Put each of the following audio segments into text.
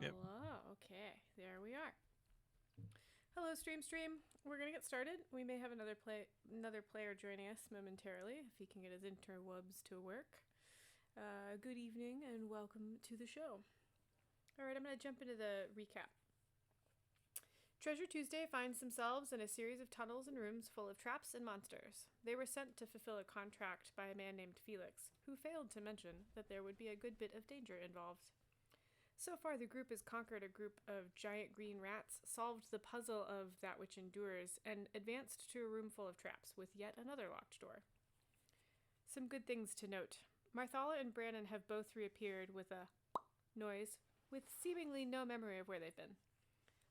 Yep. Hello. Okay, there we are. Hello, Stream. We're gonna get started. We may have another player joining us momentarily if he can get his interwebs to work. Good evening and welcome to the show. All right, I'm gonna jump into the recap. Treasure Tuesday finds themselves in a series of tunnels and rooms full of traps and monsters. They were sent to fulfill a contract by a man named Felix, who failed to mention that there would be a good bit of danger involved. So far, the group has conquered a group of giant green rats, solved the puzzle of that which endures, and advanced to a room full of traps with yet another locked door. Some good things to note. Marthala and Brannon have both reappeared with a noise, with seemingly no memory of where they've been.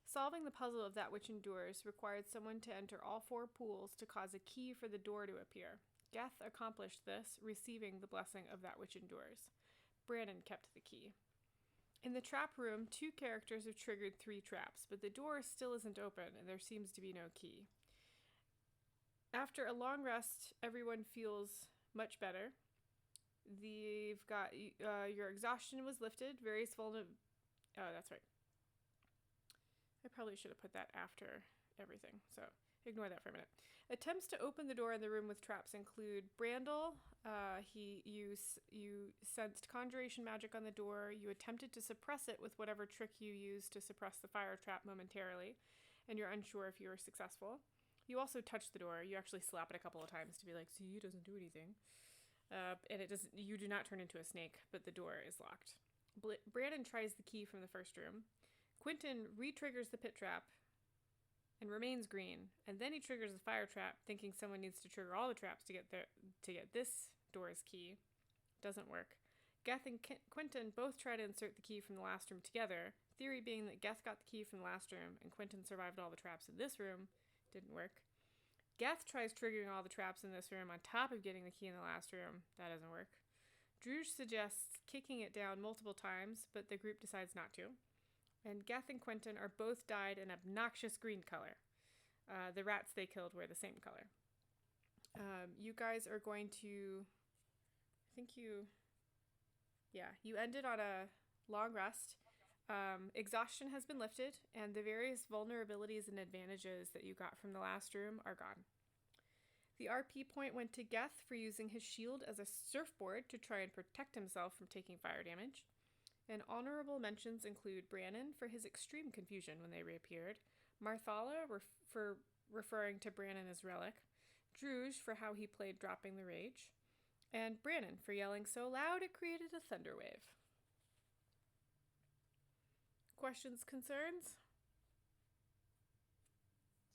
Solving the puzzle of that which endures required someone to enter all four pools to cause a key for the door to appear. Geth accomplished this, receiving the blessing of that which endures. Brannon kept the key. In the trap room, two characters have triggered 3 traps, but the door still isn't open and there seems to be no key. After a long rest, everyone feels much better. They've got your exhaustion was lifted. Various vulnerable. Oh, that's right. I probably should have put that after everything, so ignore that for a minute. Attempts to open the door in the room with traps include Brandel. You sensed conjuration magic on the door. You attempted to suppress it with whatever trick you used to suppress the fire trap momentarily, and you're unsure if you were successful. You also touched the door. You actually slap it a couple of times to be like, "See, it doesn't do anything." And it doesn't. You do not turn into a snake, but the door is locked. Brandon tries the key from the first room. Quentin re-triggers the pit trap and remains green, and then he triggers the fire trap, thinking someone needs to trigger all the traps to get this door's key. Doesn't work. Geth and Quentin both try to insert the key from the last room together, theory being that Geth got the key from the last room and Quentin survived all the traps in this room. Didn't work. Geth tries triggering all the traps in this room on top of getting the key in the last room. That doesn't work. Druge suggests kicking it down multiple times, but the group decides not to. And Geth and Quentin are both dyed an obnoxious green color. The rats they killed were the same color. You guys are going to... you ended on a long rest. Exhaustion has been lifted, and the various vulnerabilities and advantages that you got from the last room are gone. The RP point went to Geth for using his shield as a surfboard to try and protect himself from taking fire damage. And honorable mentions include Brannon for his extreme confusion when they reappeared, Marthala for referring to Brannon as Relic, Druge for how he played Dropping the Rage, and Brannon for yelling so loud it created a thunder wave. Questions, concerns?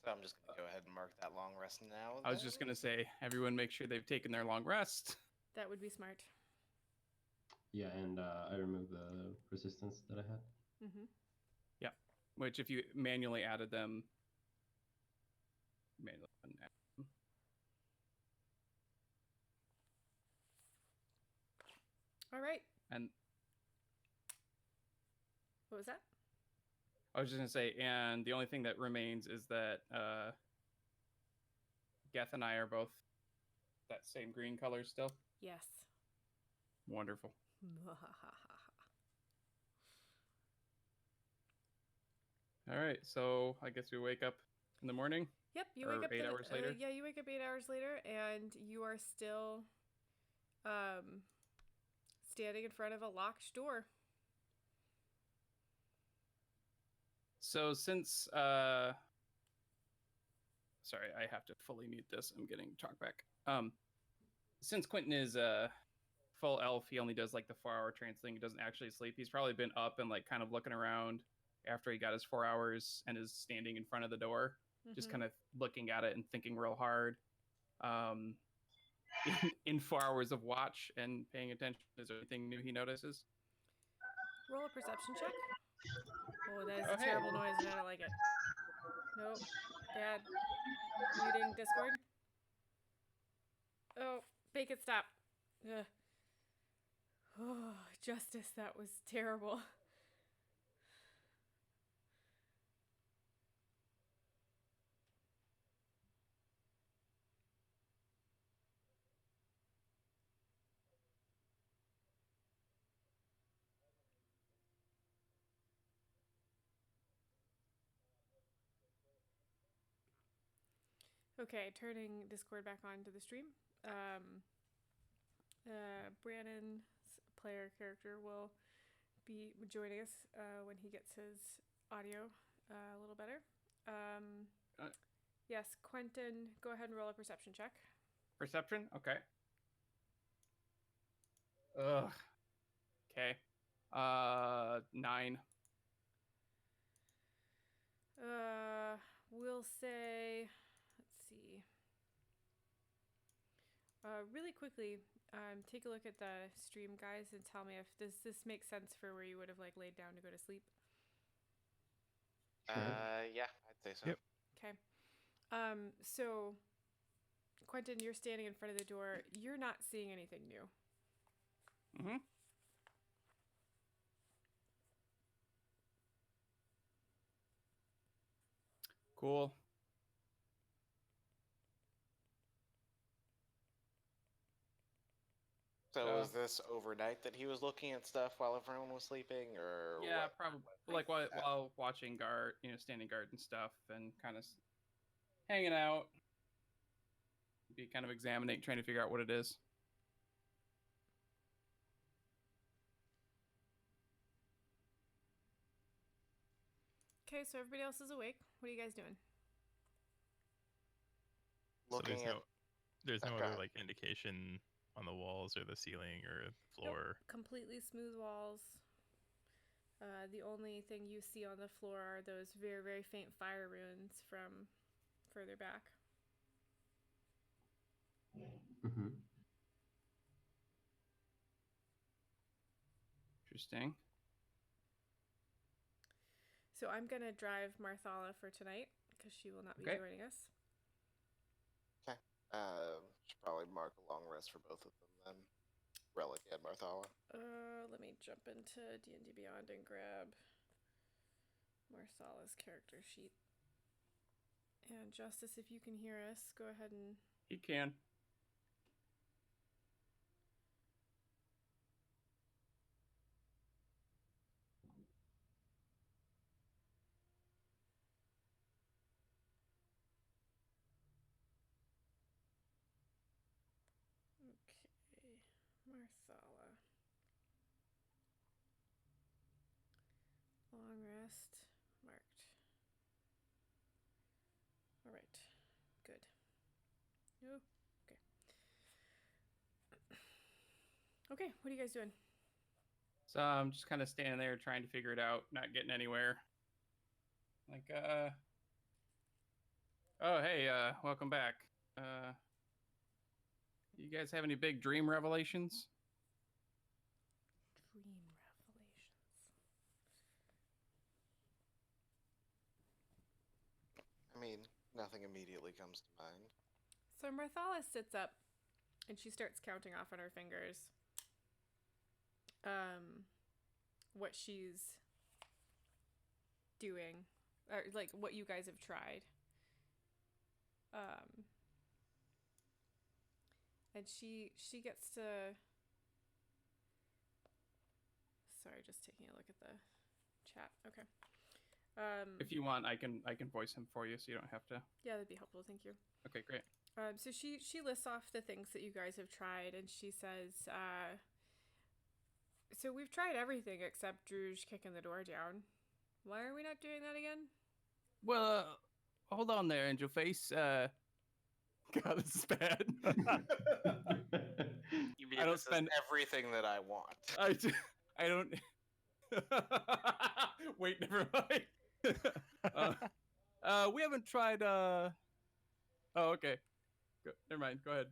So I'm just going to go ahead and mark that long rest now. I was just going to say, everyone make sure they've taken their long rest. That would be smart. Yeah, and I removed the resistance that I had. Mm-hmm. Yeah, which if you manually added them, All right. And what was that? I was just going to say, and the only thing that remains is that Geth and I are both that same green color still. Yes. Wonderful. All right, so I guess we wake up in the morning. Yep, you wake up 8 hours later. Yeah, you wake up 8 hours later, and you are still, standing in front of a locked door. So since sorry, I have to fully mute this. I'm getting talkback. Since Quentin is full elf, he only does like the 4-hour trance thing. He doesn't actually sleep. He's probably been up and like kind of looking around after he got his 4 hours and is standing in front of the door, just kind of looking at it and thinking real hard. In 4 hours of watch and paying attention, is there anything new he notices? Roll a perception check. Oh, that is a terrible noise and I don't like it. Nope. Bad. Muting Discord. Oh, make it stop. Ugh. Oh, Justice, that was terrible. Okay, turning Discord back on to the stream. Brannon's player character will be joining us when he gets his audio a little better. Yes, Quentin, go ahead and roll a perception check. Perception? Okay. Ugh. Okay. 9. We'll say, let's see. Really quickly, take a look at the stream, guys, and tell me if this makes sense for where you would have like laid down to go to sleep. Sure. Yeah, I'd say so. Yep. Okay. So, Quentin, you're standing in front of the door. You're not seeing anything new. Mm-hmm. Cool. So was this overnight that he was looking at stuff while everyone was sleeping, or Yeah, what? probably like while watching guard, standing guard and stuff, and kind of hanging out, be kind of examining, trying to figure out what it is. Okay, so everybody else is awake. What are you guys doing? Looking so there's no Okay. other like indication on the walls or the ceiling or floor. Nope. Completely smooth walls. The only thing you see on the floor are those very, very faint fire runes from further back. Mm-hmm. Interesting. So I'm going to drive Marthala for tonight because she will not be Okay. joining us. should probably mark a long rest for both of them then. Relic and Marthala. Let me jump into D&D Beyond and grab Marthala's character sheet. And Justice, if you can hear us, go ahead and... He can. Okay, Marthala. Long rest, marked. All right, good. Oh, okay. Okay, what are you guys doing? So I'm just kind of standing there trying to figure it out, not getting anywhere. Like, oh, hey, welcome back. You guys have any big dream revelations? Dream revelations. I mean, nothing immediately comes to mind. So Marthala sits up and she starts counting off on her fingers what she's doing, or like what you guys have tried. And she gets to... Sorry, just taking a look at the chat. Okay. If you want, I can voice him for you, so you don't have to. Yeah, that'd be helpful. Thank you. Okay, great. So she lists off the things that you guys have tried, and she says, so we've tried everything except Druge kicking the door down. Why are we not doing that again? Well, hold on there, Angel Face. God, this is bad. You mean I don't this spend- is everything that I want. I don't. Wait, never mind. We haven't tried. Oh, okay. Never mind. Go ahead.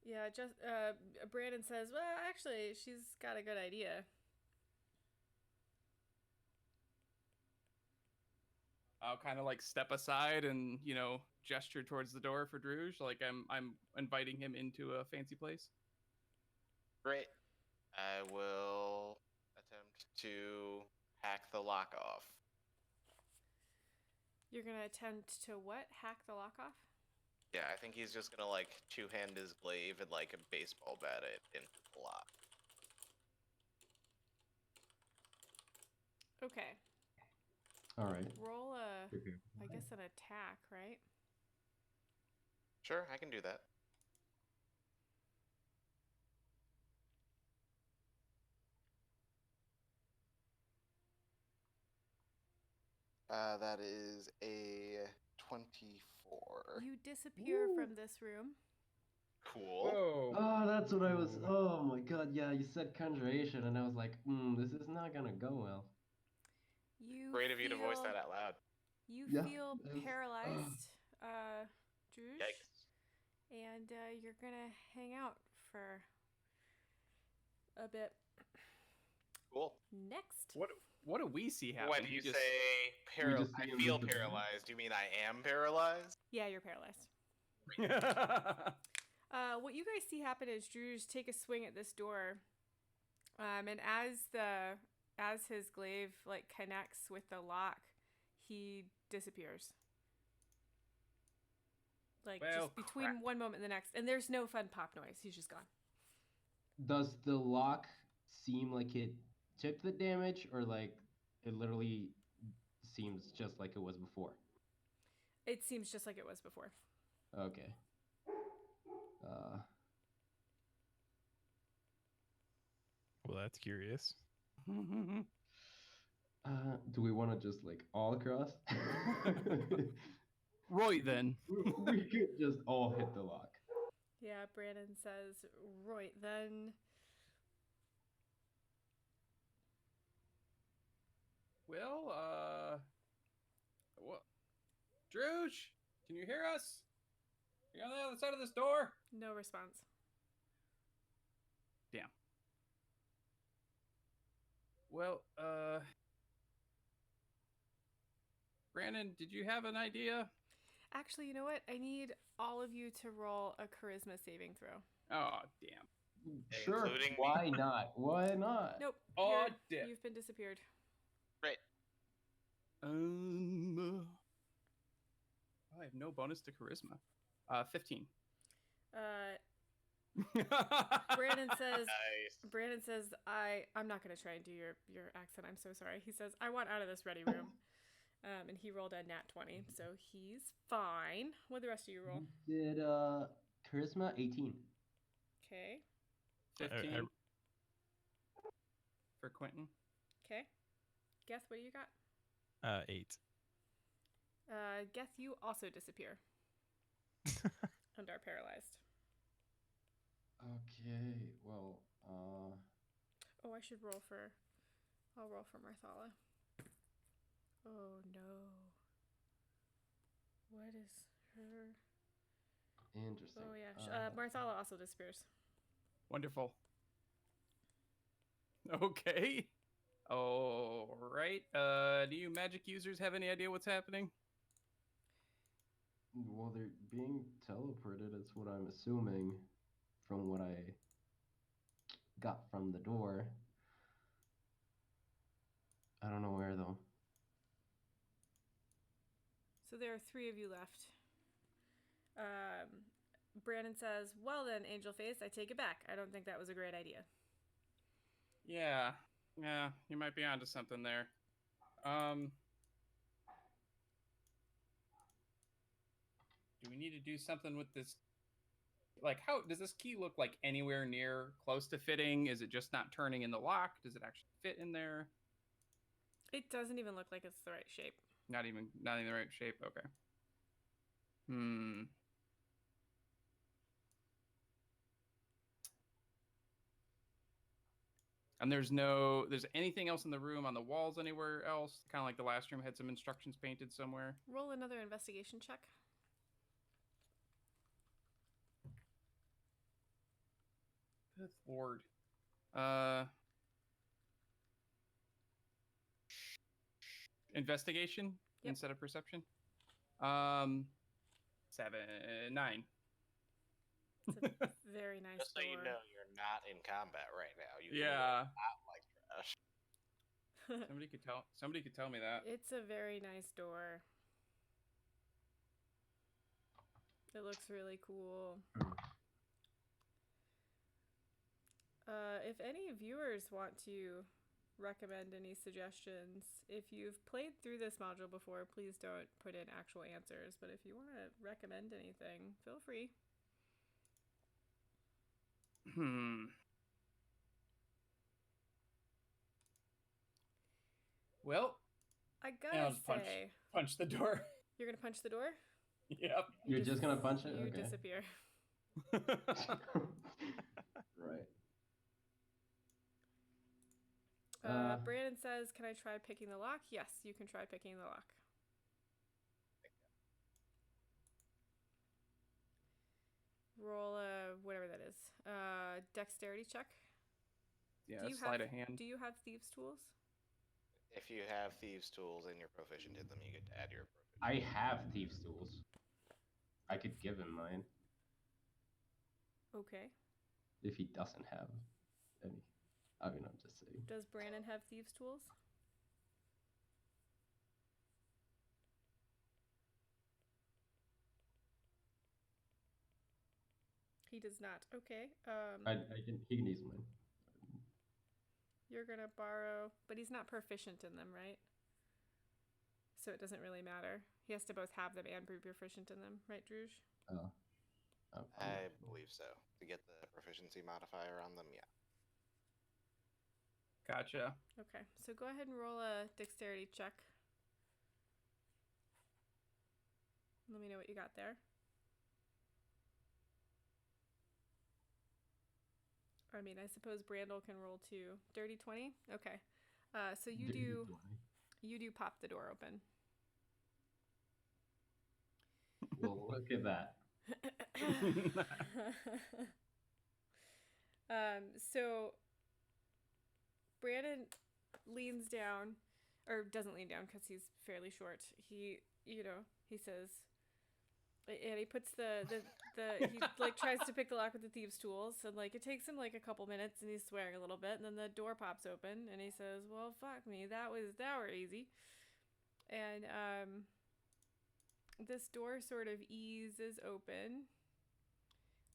Yeah, just Brandon says, well, actually, she's got a good idea. I'll kind of like step aside and gesture towards the door for Druge, like I'm inviting him into a fancy place. Great. I will attempt to hack the lock off. You're gonna attempt to what? Hack the lock off? Yeah, I think he's just gonna like two-hand his glaive and like a baseball bat it into the lock. Okay. All right. Roll a, Okay. I guess, an attack, right? Sure, I can do that. That is a 24. You disappear from this room. Cool. Whoa. Oh, that's what I was. Oh my god, yeah, you said conjuration, and I was like, this is not gonna go well. You Great of you to voice feel- that out loud. You Yeah, feel it was- paralyzed, Druge, Yikes. and you're gonna hang out for a bit. Cool. Next. What do we see happen? When you just... say We just I see him feel disappear? paralyzed, do you mean I am paralyzed? Yeah, you're paralyzed. What you guys see happen is Druge take a swing at this door, and as his glaive like connects with the lock, he disappears. Like Well, just between crap. one moment and the next, and there's no fun pop noise. He's just gone. Does the lock seem like it took the damage, or like it literally seems just like it was before? It seems just like it was before. Okay. Well, that's curious. Do we want to just like all cross? Right then. We could just all hit the lock. Yeah, Brandon says, right then. Well, what? Druge, can you hear us? Are you on the other side of this door? No response. Damn. Well, Brandon, did you have an idea? Actually, you know what? I need all of you to roll a charisma saving throw. Oh, damn. Sure. Including me? Why not? Why not? Nope. Oh, you're- dip. You've been disappeared. Right. I have no bonus to charisma. 15. Brandon says, Nice. Brandon says, I'm not going to try and do your accent. I'm so sorry. He says, I want out of this ready room. And he rolled a nat 20, so he's fine. What'd the rest of you roll? Did charisma 18. Okay. 15 for Quentin. Okay. Geth, what do you got? 8. Geth, you also disappear and are paralyzed. Okay. Well. Oh, I should roll for. I'll roll for Marthala. Oh no. What is her? Interesting. Oh yeah. Marthala also disappears. Wonderful. Okay. All right. Do you magic users have any idea what's happening? Well, they're being teleported. That's what I'm assuming, from what I got from the door. I don't know where though. So there are 3 of you left. Brandon says, well then, Angel Face, I take it back. I don't think that was a great idea. Yeah, you might be onto something there. Do we need to do something with this? Like, how does this key look like anywhere near close to fitting? Is it just not turning in the lock? Does it actually fit in there? It doesn't even look like it's the right shape. Not even the right shape. Okay. And there's anything else in the room on the walls anywhere else? Kind of like the last room had some instructions painted somewhere. Roll another investigation check. Good Lord. Investigation instead of perception. 7, 9. It's a very nice Just so you door. know, you're not in combat right now. You Yeah. not like trash. Somebody could tell me that. It's a very nice door. It looks really cool. If any viewers want to recommend any suggestions. If you've played through this module before, please don't put in actual answers. But if you want to recommend anything, feel free. Well, I I'll gotta just say, punch the door. you're gonna punch the door? Yep. You're just gonna punch it? You Okay. disappear. Right. Brandon says, "Can I try picking the lock?" Yes, you can try picking the lock. Roll a whatever that is. Dexterity check. Yeah, Do you sleight have- of hand. Do you have thieves' tools? If you have thieves' tools and you're proficient in them, you get to add your proficiency. I have thieves' tools. I could give him mine Okay. if he doesn't have any. I mean, I'm just saying. Does Brandon have thieves' tools? He does not. Okay. He can use mine. You're gonna borrow, but he's not proficient in them, right? So it doesn't really matter. He has to both have them and be proficient in them, right, Druge? Oh. I believe so. To get the proficiency modifier on them, yeah. Gotcha. Okay. So go ahead and roll a dexterity check. Let me know what you got there. I mean, I suppose Brandel can roll too. Dirty 20? Okay. So you do pop the door open. Well, look at that. So Brandon leans down, or doesn't lean down because he's fairly short. He says, and he puts he like tries to pick the lock with the thieves' tools, and like it takes him like a couple minutes, and he's swearing a little bit, and then the door pops open, and he says, "Well, fuck me, that were easy," and this door sort of eases open.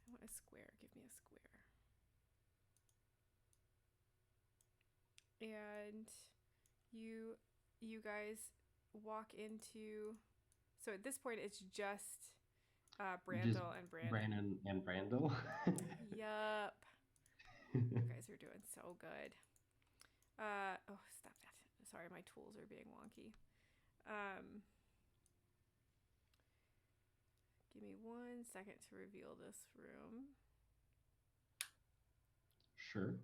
I want a square. Give me a square. And you guys walk into. So at this point, it's just Brandel and Brandon. Brandon and Brandel. Yup. You guys are doing so good. Oh, stop that. Sorry, my tools are being wonky. Give me 1 second to reveal this room. Sure.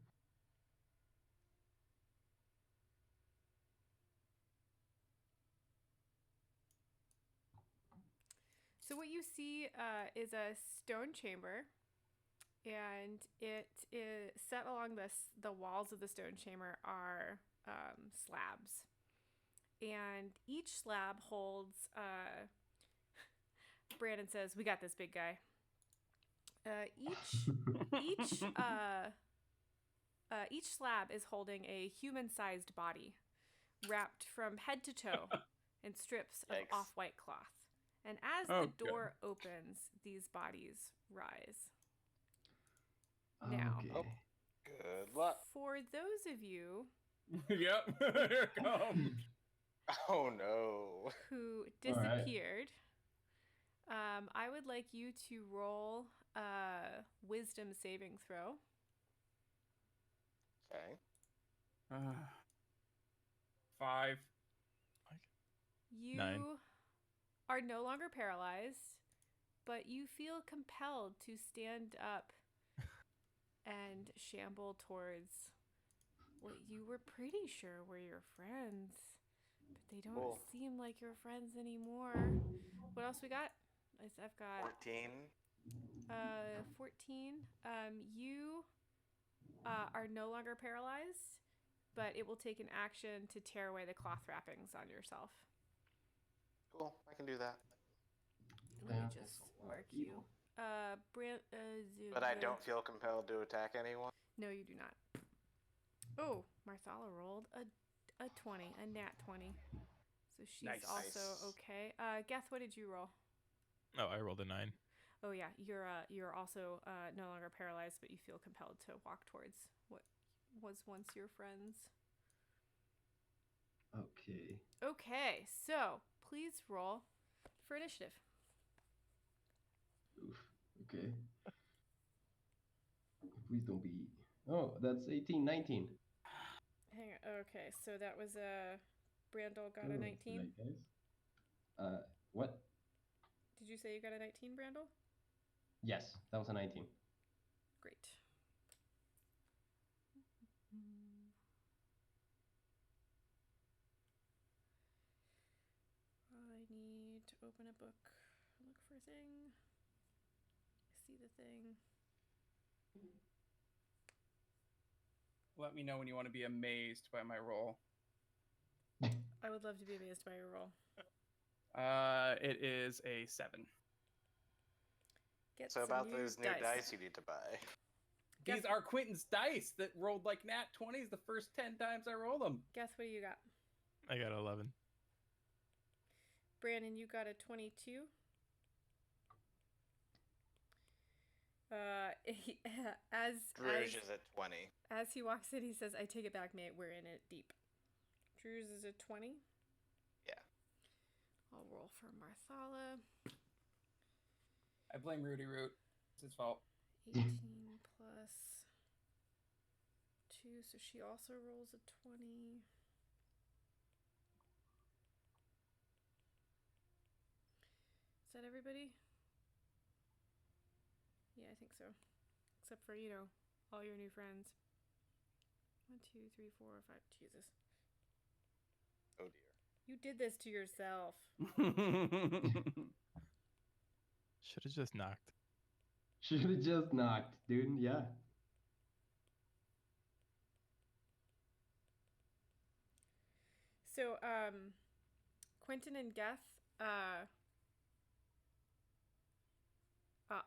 So what you see is a stone chamber, and it is set along the walls of the stone chamber are slabs, and each slab holds. Brandon says, "We got this, big guy." Each slab is holding a human-sized body, wrapped from head to toe in strips of Yikes. off-white cloth. And as Oh, the door opens, these bodies rise. Now, Okay. Oh. Good luck. for those of you Yep. Here it comes. Oh no. who All right. disappeared, I would like you to roll a wisdom saving throw. Okay. 5. You 9. are no longer paralyzed, but you feel compelled to stand up and shamble towards what you were pretty sure were your friends, but they don't Cool. seem like your friends anymore. What else we got? I've got 14. 14. You are no longer paralyzed, but it will take an action to tear away the cloth wrappings on yourself. Cool. I can do that. Let me That just is a lot mark of you. evil. But I don't feel compelled to attack anyone. No, you do not. Oh, Marsala rolled a 20, a nat 20. So she's Nice. also Nice. okay. Geth, what did you roll? Oh, I rolled a 9. Oh yeah, you're also no longer paralyzed, but you feel compelled to walk towards what was once your friends. Okay. Okay, so please roll for initiative. Oof. Okay. Please don't be. Oh, that's 18, 19. Hang on. Okay, so that was Brandel got Oh, a did 19. I, guys? What? Did you say you got a 19, Brandel? Yes, that was a 19. Great. I need to open a book, look for a thing, see the thing. Let me know when you want to be amazed by my roll. I would love to be amazed by your roll. It is a 7. So about those new dice you need to buy. These are Quentin's dice that rolled like nat 20s the first 10 times I rolled them. Guess what you got? I got 11. Brandon, you got a 22. Druge is at 20. As he walks in, he says, "I take it back, mate. We're in it deep." Drew's is a 20. Yeah. I'll roll for Marthala. I blame Rudy Root. It's his fault. 18 plus 2, so she also rolls a 20. Is that everybody? Yeah, I think so. Except for, all your new friends. 1, 2, 3, 4, 5. Jesus. Oh dear. You did this to yourself. Should have just knocked. Should have just knocked, dude. Yeah. So, Quentin and Geth,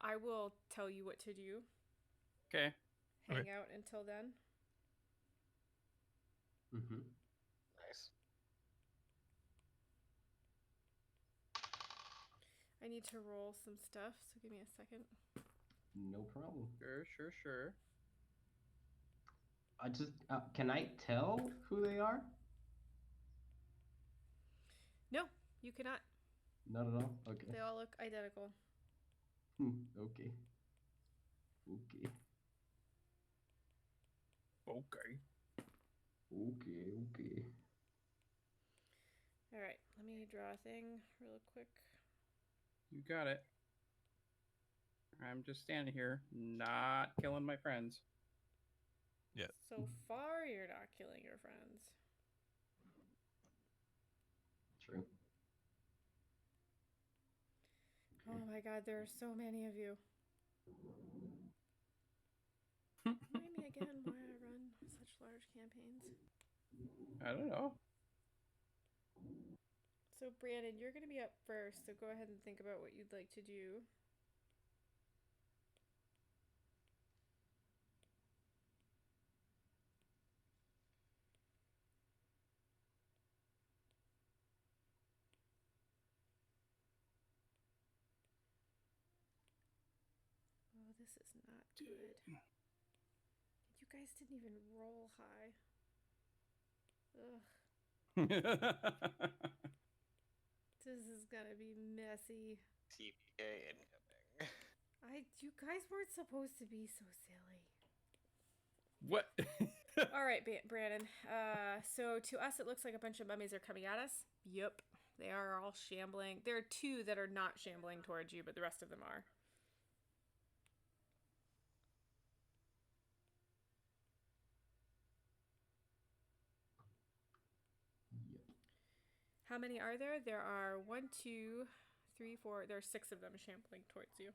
I will tell you what to do. Okay. Hang Okay. out until then. Mm-hmm. Nice. I need to roll some stuff, so give me a second. No problem. Sure. I just can I tell who they are? No, you cannot. Not at all. Okay. They all look identical. Okay. Okay. Okay. Okay. All right, let me draw a thing real quick. You got it. I'm just standing here, not killing my friends. Yeah. So far, you're not killing your friends. True. Oh my god, there are so many of you. Remind me again why I run such large campaigns. I don't know. So, Brandon, you're going to be up first, so go ahead and think about what you'd like to do. Oh, this is not good. You guys didn't even roll high. Ugh. This is gonna be messy. TPK incoming. You guys weren't supposed to be so silly. What? All right, Brandon. So to us, it looks like a bunch of mummies are coming at us. Yep, they are all shambling. There are 2 that are not shambling towards you, but the rest of them are. Yep. How many are there? There are 1, 2, 3, 4. There are 6 of them shambling towards you.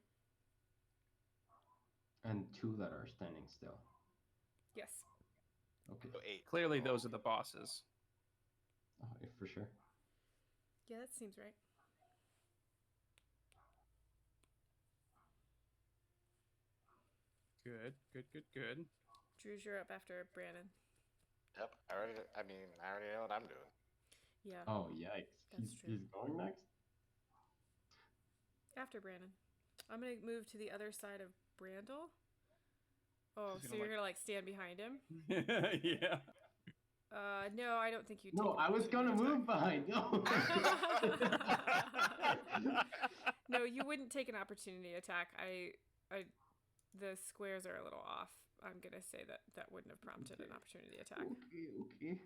And 2 that are standing still. Yes. Okay. So 8. Clearly, those are the bosses. Oh, yeah, for sure. Yeah, that seems right. Good. Drew's, you're up after Brandon. Yep. I already know what I'm doing. Yeah. Oh, yikes. That's true. He's going next? After Brandon. I'm going to move to the other side of Brandel. Oh, She's so gonna, you're going to stand behind him? Yeah. No, I don't think you. No, I was gonna move behind. No. No, you wouldn't take an opportunity attack. The squares are a little off. I'm gonna say that wouldn't have prompted an opportunity attack. Okay.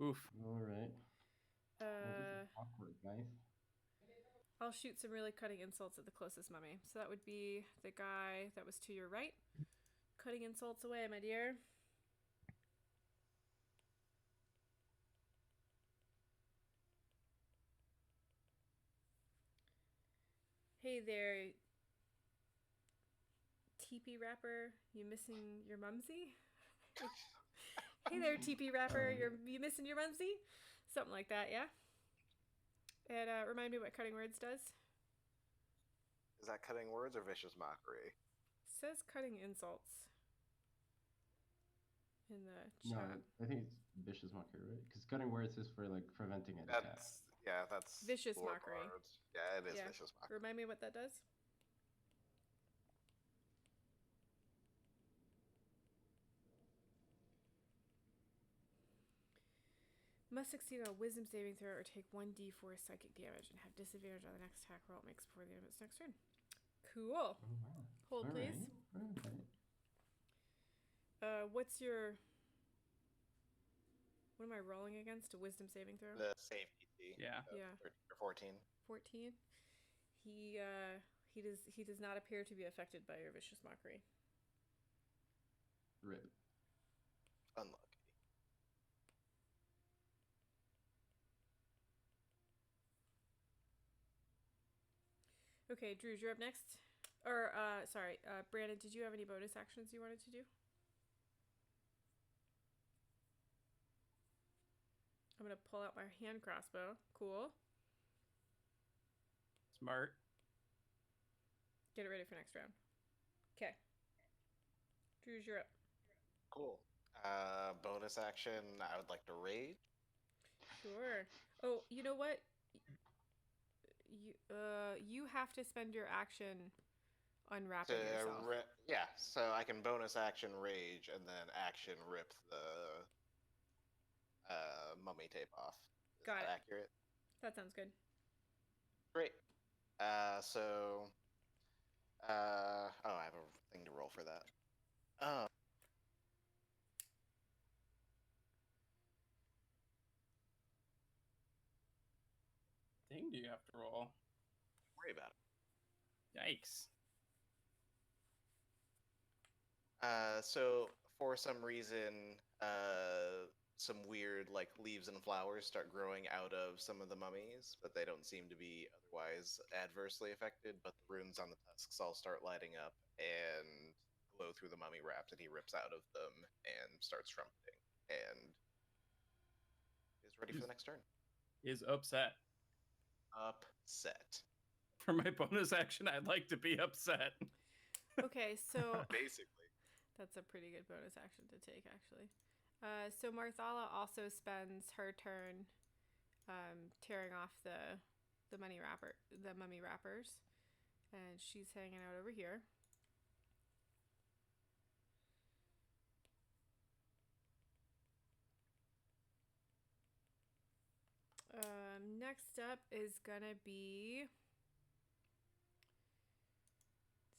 Oof. All right. This Uh, is awkward, guys. I'll shoot some really cutting insults at the closest mummy. So that would be the guy that was to your right. Cutting insults away, my dear. Hey there, teepee wrapper. You missing your mumsy? Hey there, teepee wrapper. You missing your mumsy? Something like that, yeah. And remind me what cutting words does. Is that cutting words or vicious mockery? Says cutting insults in the No, chat. I think it's vicious mockery, right? Because cutting words is for like preventing an attack. That's Vicious lore mockery. cards. Yeah, it is Yeah. vicious mockery. Remind me what that does. Must succeed on a wisdom saving throw or take 1d4 psychic damage and have disadvantage on the next attack roll it makes before the end of its next turn. Cool. Oh, wow. Hold, All please. Right. What's your... What am I rolling against? A wisdom saving throw? The save DC. Yeah. Yeah. 13 or 14. 14. He does not appear to be affected by your vicious mockery. Rip. Unlucky. Okay, Drew, you're up next. Or, sorry, Brandon, did you have any bonus actions you wanted to do? I'm gonna pull out my hand crossbow. Cool. Smart. Get it ready for next round. Okay. Drew's, you're up. Cool. Bonus action, I would like to rage. Sure. Oh, you know what? You have to spend your action unwrapping yourself. Yeah, so I can bonus action rage and then action rip the mummy tape off. Is Got that it. accurate? That sounds good. Great. I have a thing to roll for that. Thing do you have to roll? Don't worry about it. Yikes. So for some reason, some weird like leaves and flowers start growing out of some of the mummies, but they don't seem to be otherwise adversely affected. But the runes on the tusks all start lighting up and glow through the mummy wraps, and he rips out of them and starts trumpeting and is ready for the next turn. Is upset. Upset. For my bonus action, I'd like to be upset. Okay, so Basically. that's a pretty good bonus action to take, actually. So Marthala also spends her turn tearing off the mummy wrappers, and she's hanging out over here. Next up is gonna be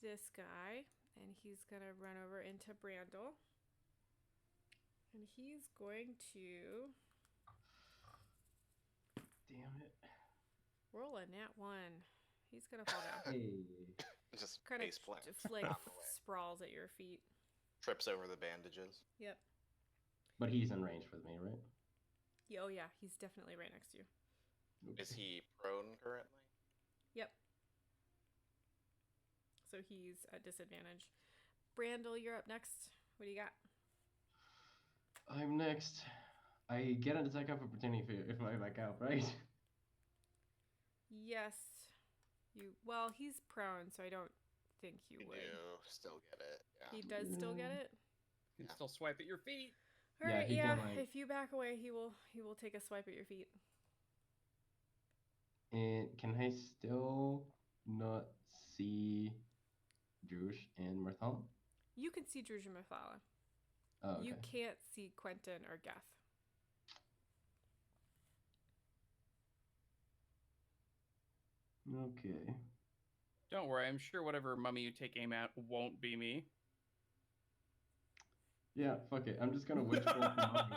this guy, and he's gonna run over into Brandel, and he's going to Damn it. roll a nat 1. He's gonna fall down. Hey. Just Kind of face plant. like Out the way. sprawls at your feet. Trips over the bandages. Yep. But he's in range with me, right? Oh yeah, he's definitely right next to you. Is he prone currently? Yep. So he's at disadvantage. Brandel, you're up next. What do you got? I'm next. I get an attack of opportunity if I back out, right? Yes. Well, he's prone, so I don't think you You would. do still get it. Yeah. He does still get it. You can still swipe at your feet. All Yeah, right, he yeah. can, like- If you back away, he will take a swipe at your feet. And can I still not see Drush and Marthal? You can see Druj and Mathala. Oh, okay. You can't see Quentin or Geth. Okay. Don't worry, I'm sure whatever mummy you take aim at won't be me. Yeah, fuck it. I'm just gonna witch bolt the mummy.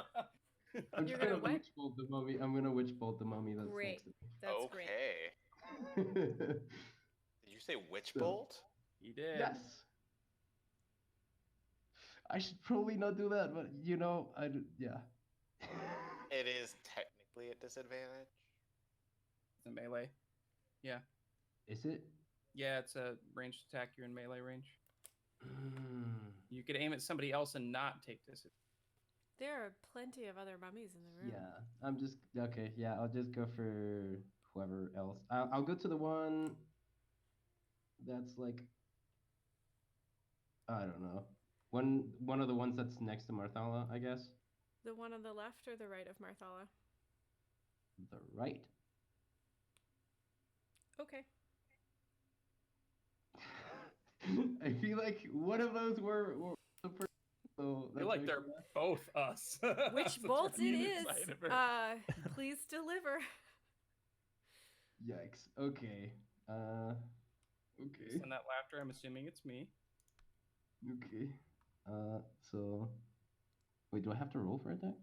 I'm You're just gonna gonna what? witch bolt the mummy. I'm gonna witch bolt the mummy that's Great. next That's great. Okay. to me. Did you say witch So- bolt? He did. Yes. I should probably not do that, but yeah. It is technically a disadvantage. It's a melee. Yeah. Is it? Yeah, it's a ranged attack. You're in melee range. Mm, You could aim at somebody else and not take this. There are plenty of other mummies in the room. yeah, I'm just okay. Yeah, I'll just go for whoever else. I'll go to the one that's like I don't know. One of the ones that's next to Marthala, I guess. The one on the left or the right of Marthala? The right. Okay. I feel like one of those were the person. So I feel like they're both us. Which That's bolt what I'm it is? inside of her. Please deliver. Yikes. Okay. Okay. Send that laughter. I'm assuming it's me. Okay. So wait, do I have to roll for attack?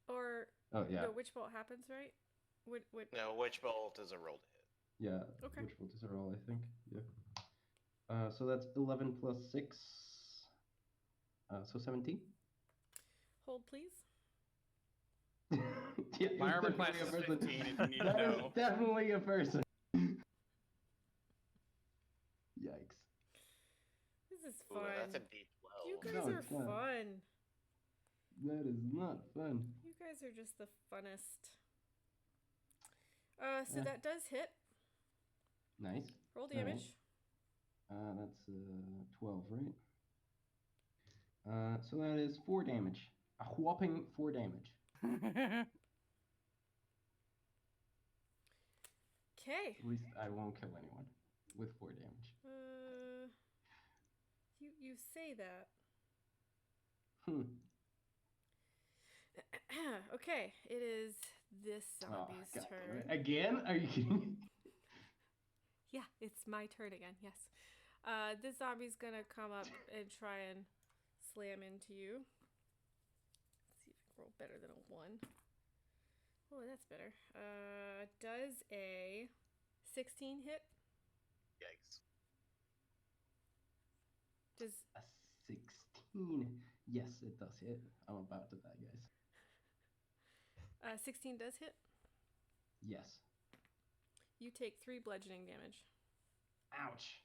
Or Oh yeah. no, which bolt happens, right? What? No, witch bolt is a roll to hit. Yeah. Okay. Which bolt is a roll, I think. Yeah. So that's 11 plus 6. So 17. Hold, please. Yeah, My it's armor definitely class a is person. 15 if you need to That is know. definitely a person. Yikes. This is Ooh, fun. that's a D12. You guys No, are it's not. fun. That is not fun. You guys are just the funnest. So Yeah. that does hit. Nice. Roll All right. damage. That's 12, right? So that is 4 damage. A whopping 4 damage. Okay. At least I won't kill anyone with 4 damage. You say that. Okay, it is this zombie's God damn turn. it. Again? Are you kidding me? Yeah, it's my turn again. Yes. This zombie's gonna come up and try and slam into you. Let's see if I can roll better than a 1. Oh, that's better. Does a 16 hit? Yikes. Does A 16. Yes, it does hit. I'm about to die, guys. 16 does hit? Yes. You take 3 bludgeoning damage. Ouch.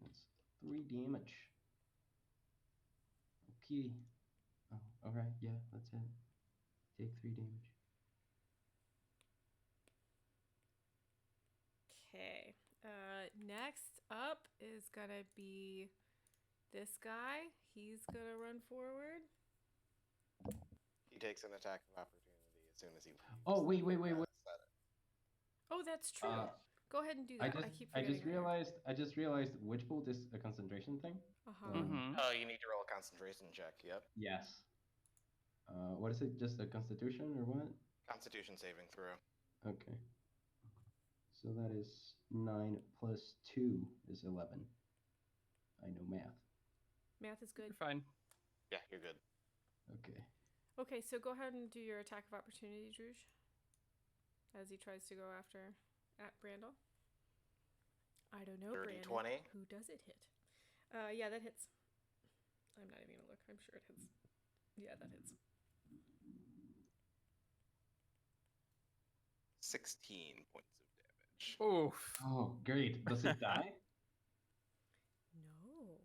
That's 3 damage. Okay. Oh, alright, yeah, that's it. Take 3 damage. Okay. Next up is gonna be this guy. He's gonna run forward. He takes an attack of opportunity as soon as he leaves. Oh, wait. Oh, that's true. Go ahead and do I that. just keep I forgetting. just realized Witch Bolt is a concentration thing. Uh-huh. Mhm. Oh, you need to roll a concentration check. Yep. Yes. What is it? Just a constitution or what? Constitution saving throw. Okay. So that is 9 plus 2 is 11. I know math. Math is good. You're fine. Yeah, you're good. Okay. Okay, so go ahead and do your attack of opportunity, Druj. As he tries to go at Brandel. I don't know, Dirty Brandon. 20. Who does it hit? Yeah, that hits. I'm not even gonna look. I'm sure it hits. Yeah, that hits. 16 points of damage. Oof. Oh, great. Does it die? No.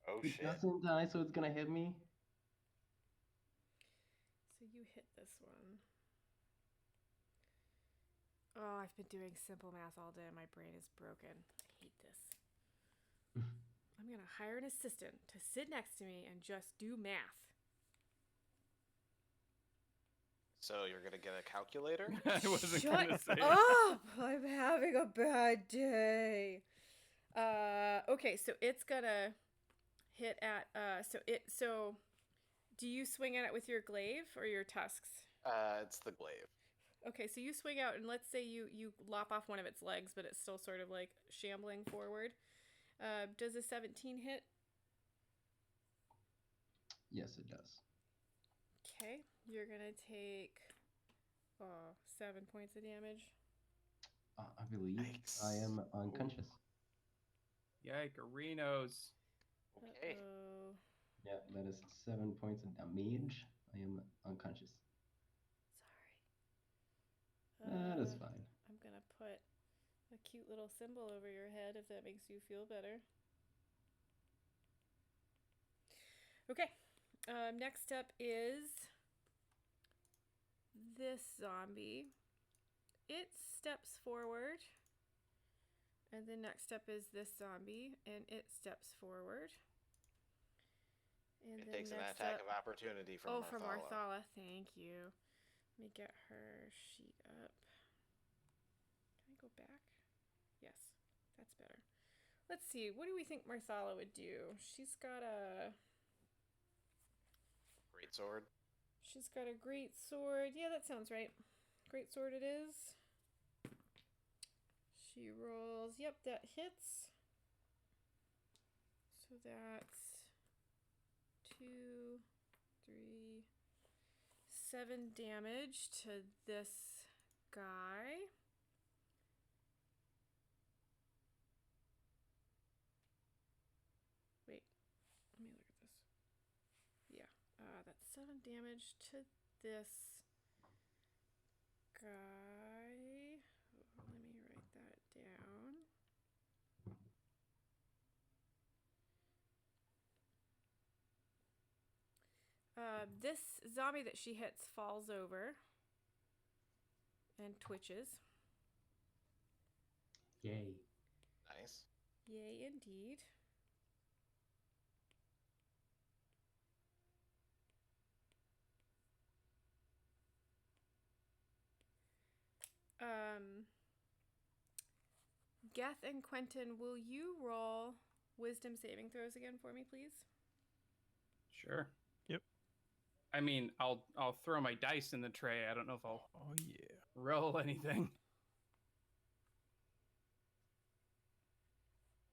Oh It shit. doesn't die, so it's gonna hit me. So you hit this one. Oh, I've been doing simple math all day. My brain is broken. I hate this. I'm gonna hire an assistant to sit next to me and just do math. So you're gonna get a calculator? I wasn't Shut gonna say. up! I'm having a bad day. Okay, so it's gonna hit at so do you swing at it with your glaive or your tusks? It's the glaive. Okay, so you swing out and let's say you lop off one of its legs, but it's still sort of like shambling forward. Does a 17 hit? Yes, it does. Okay, you're gonna take 7 points of damage. I believe Yikes. I am unconscious. Yikerinos. Okay. Uh-oh. Yeah, that is 7 points of damage. I am unconscious. Sorry. That is fine. I'm gonna put a cute little symbol over your head if that makes you feel better. Okay. Next up is this zombie. It steps forward. And the next step is this zombie, and it steps forward. And It then takes an next attack up, of opportunity from Marthala. from Marthala. Thank you. Let me get her sheet up. Can I go back? Yes, that's better. Let's see. What do we think Marthala would do? She's got a Great sword. She's got a great sword. Yeah, that sounds right. Great sword it is. She rolls. Yep, that hits. So that's 2, 3, 7 damage to this guy. Wait, let me look at this. Yeah, that's 7 damage to this guy. Let me write that down. This zombie that she hits falls over and twitches. Yay. Nice. Yay, indeed. Geth and Quentin, will you roll wisdom saving throws again for me, please? Sure. Yep. I mean, I'll throw my dice in the tray. I don't know if I'll Oh yeah. roll anything.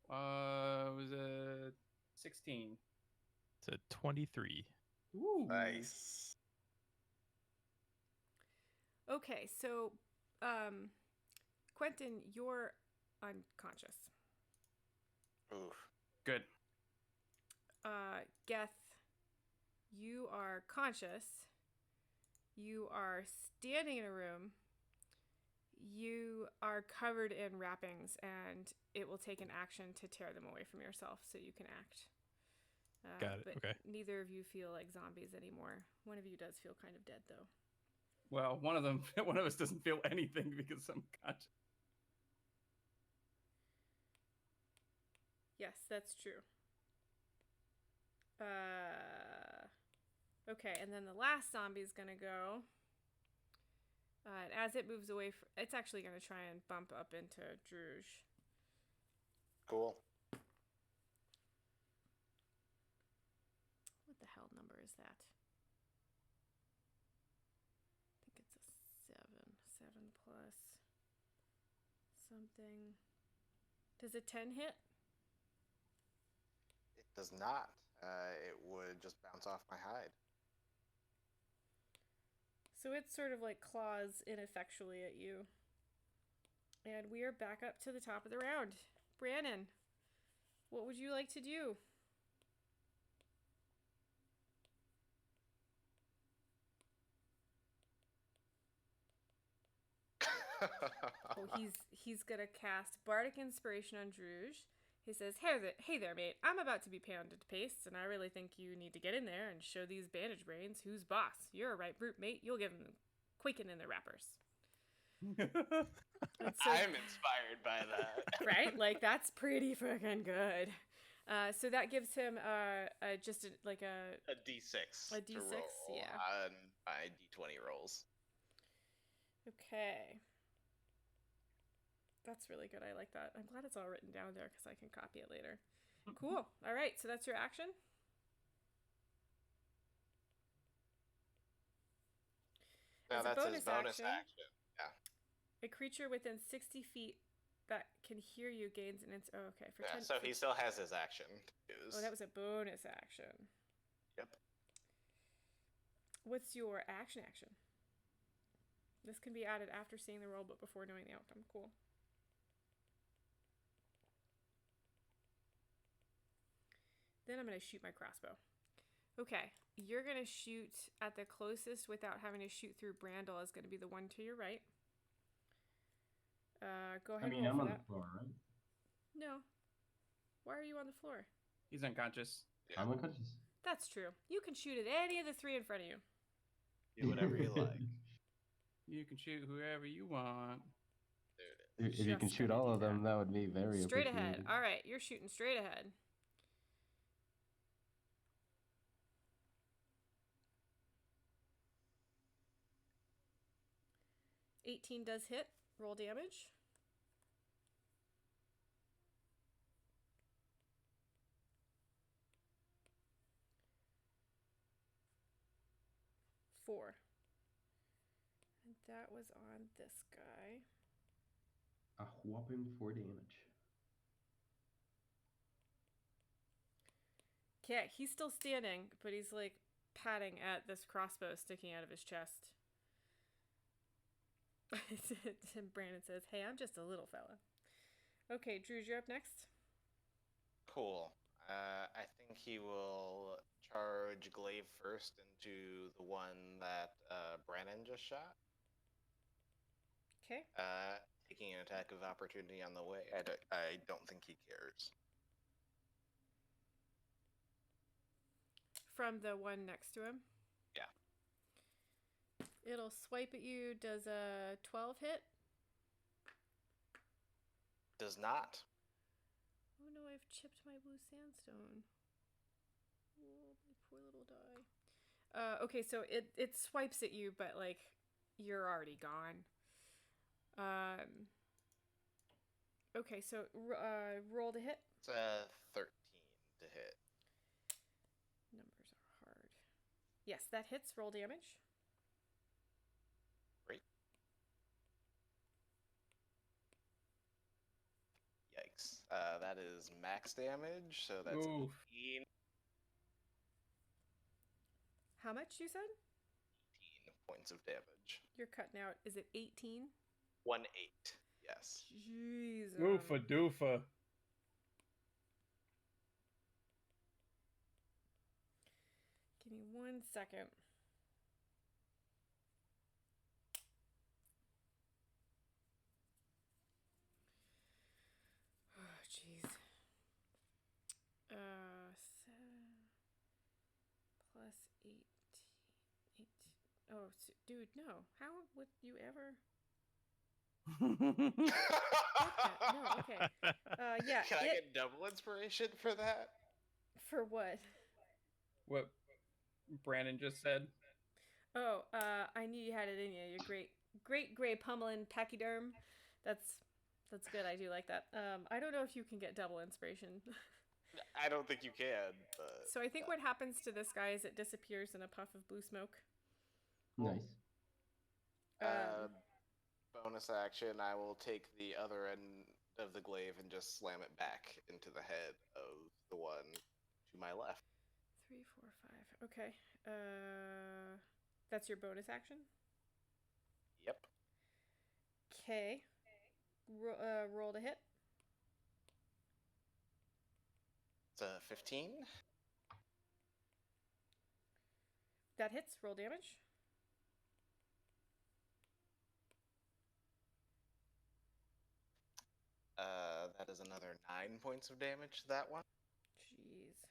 Was a 16. It's a 23. Ooh. Nice. Okay, so Quentin, you're unconscious. Oof. Good. Geth, you are conscious. You are standing in a room. You are covered in wrappings, and it will take an action to tear them away from yourself so you can act. Got it, But okay. neither of you feel like zombies anymore. One of you does feel kind of dead, though. Well, one of us doesn't feel anything because I'm conscious. Yes, that's true. Okay, and then the last zombie's gonna go. And as it moves away, it's actually gonna try and bump up into Druge. Cool. What the hell number is that? I think it's a 7. 7 plus something. Does a 10 hit? It does not. It would just bounce off my hide. So it sort of like claws ineffectually at you. And we are back up to the top of the round. Brannon, what would you like to do? Oh, he's gonna cast Bardic Inspiration on Druge. He says, hey there, mate. I'm about to be pounded to paste, and I really think you need to get in there and show these bandage brains who's boss. You're a right brute, mate. You'll give them quaking in their wrappers. So, I'm inspired by that. right? Like, that's pretty freaking good. So that gives him just a D6. A to D6, roll yeah. On my D20 rolls. Okay. That's really good. I like that. I'm glad it's all written down there because I can copy it later. Cool. All right, so that's your action. No, As a that's his bonus bonus action, action. a creature within 60 feet that can hear you gains an instant. Oh, okay. For Yeah, 10. so he still has his action to use. Oh, that was a bonus action. Yep. What's your action? This can be added after seeing the roll, but before knowing the outcome. Cool. Then I'm going to shoot my crossbow. Okay, you're going to shoot at the closest without having to shoot through Brandel is going to be the one to your right. Go ahead and roll I'm for on that. the floor, right? No. Why are you on the floor? He's unconscious. Yeah. I'm unconscious. That's true. You can shoot at any of the three in front of you. Do whatever you like. You can shoot whoever you want. There it is. If you can Just shoot gonna all do of them, that would be very Straight ahead. appreciated. All right, you're shooting straight ahead. $18 does hit. Roll damage. Four. And that was on this guy. A whopping 4 damage. Okay, he's still standing, but he's like patting at this crossbow sticking out of his chest. And Brandon says, "Hey, I'm just a little fella." Okay, Drews, you're up next. Cool. I think he will charge Glaive first into the one that Brannon just shot. Okay. Taking an attack of opportunity on the way. I don't think he cares. From the one next to him? Yeah. It'll swipe at you. Does a 12 hit? Does not. Oh no, I've chipped my blue sandstone. Oh, my poor little die. Okay, so it swipes at you, but like you're already gone. Okay, so roll to hit. It's a 13 to hit. Numbers are hard. Yes, that hits. Roll damage. Great. Yikes. That is max damage, so that's Oof. 18 How much you said? points of damage. You're cutting out. Is it 18? 1-8. Yes. Jeez. Oofa doofa. Give me 1 second. Oh, jeez. 7 plus 8. Oh, dude, no. How would you ever? No, okay. Yeah. Can I get double inspiration for that? For what? What Brandon just said. Oh, I knew you had it in you. You're great gray pummeling pachyderm. That's good. I do like that. I don't know if you can get double inspiration. I don't think you can. But So I think what happens to this guy is it disappears in a puff of blue smoke. Nice. Bonus action, I will take the other end of the glaive and just slam it back into the head of the one to my left. 3, 4, 5. Okay. That's your bonus action. Yep. Okay. Roll to hit. It's a 15. That hits. Roll damage. That is another 9 points of damage to that one. Jeez.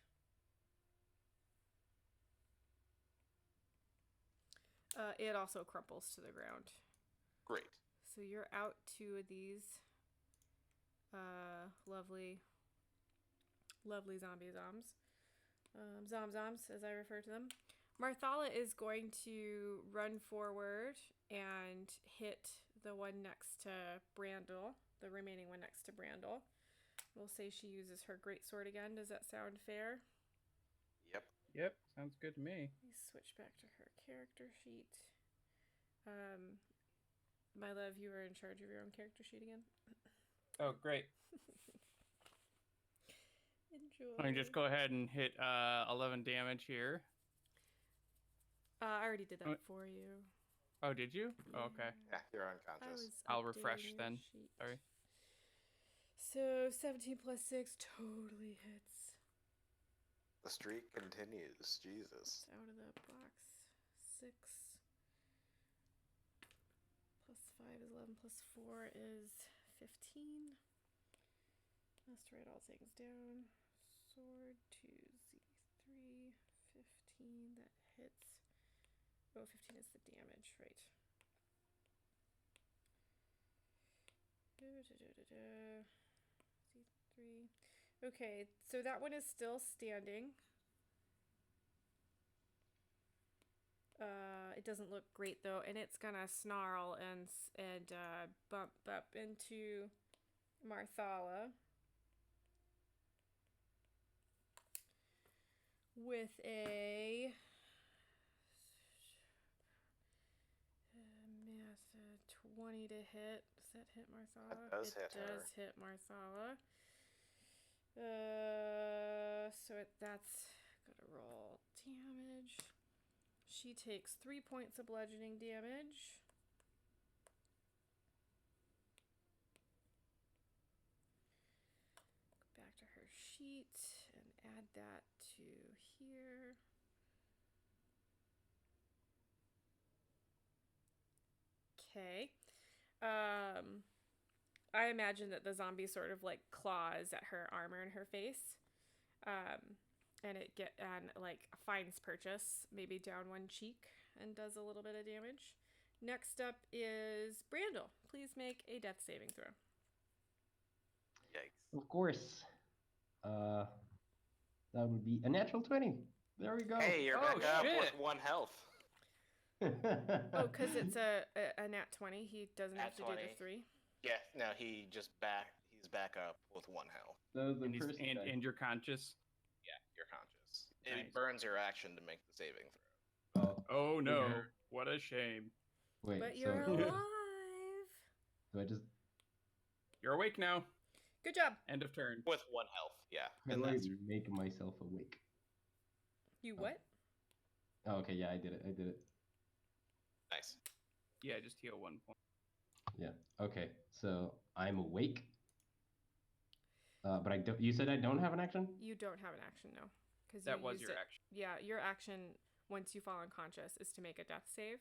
It also crumples to the ground. Great. So you're out 2 of these lovely zombs. Zoms, as I refer to them. Marthala is going to run forward and hit the one next to Brandel the remaining one next to Brandel. We'll say she uses her greatsword again. Does that sound fair? Yep. Yep, sounds good to me. Let me switch back to her character sheet. My love, you are in charge of your own character sheet again. Oh, great. Enjoy. Let me just go ahead and hit 11 damage here. I already did that Oh. for you. Oh, did you? Oh, okay. Yeah, you're I unconscious. was I'll refresh updating your then. sheet. Sorry. So 17 plus 6 totally hits. The streak continues. Jesus. It's out of the box. 6 plus 5 is 11 plus 4 is 15. Let's write all things down. Sword 2z3 15 that hits. Oh, 15 is the damage, right? Z3. Okay, so that one is still standing. It doesn't look great though, and it's gonna snarl and bump up into Marthala with a math 20 to hit. Does that hit Marthala? That does hit her. It does hit Marthala. So that's gonna roll damage. She takes 3 points of bludgeoning damage. Go back to her sheet and add that to here. Okay. I imagine that the zombie sort of like claws at her armor and her face. And it finds purchase, maybe down one cheek, and does a little bit of damage. Next up is Brandel. Please make a death saving throw. Yikes. Of course. That would be a natural 20. There we go. Hey, you're Oh, back up with shit. 1 health. Oh, because it's a nat 20. He doesn't Nat have to 20. do the 3. Yeah, no, he's back up with 1 health. That was the And, first guy. and you're conscious. Yeah, you're conscious. Nice. It burns your action to make the saving throw. Oh no, Yeah. what a shame. Wait, But so you're alive. do I just You're awake now. Good job. End of turn. With 1 health, yeah. how And do I that's make myself awake? You Oh. what? Oh, okay, yeah, I did it. nice. Yeah, just heal 1 point. Yeah. Okay, so I'm awake. But I don't. You said I don't have an action? You don't have an action, no. Because That was your action. Yeah, your action once you fall unconscious is to make a death save.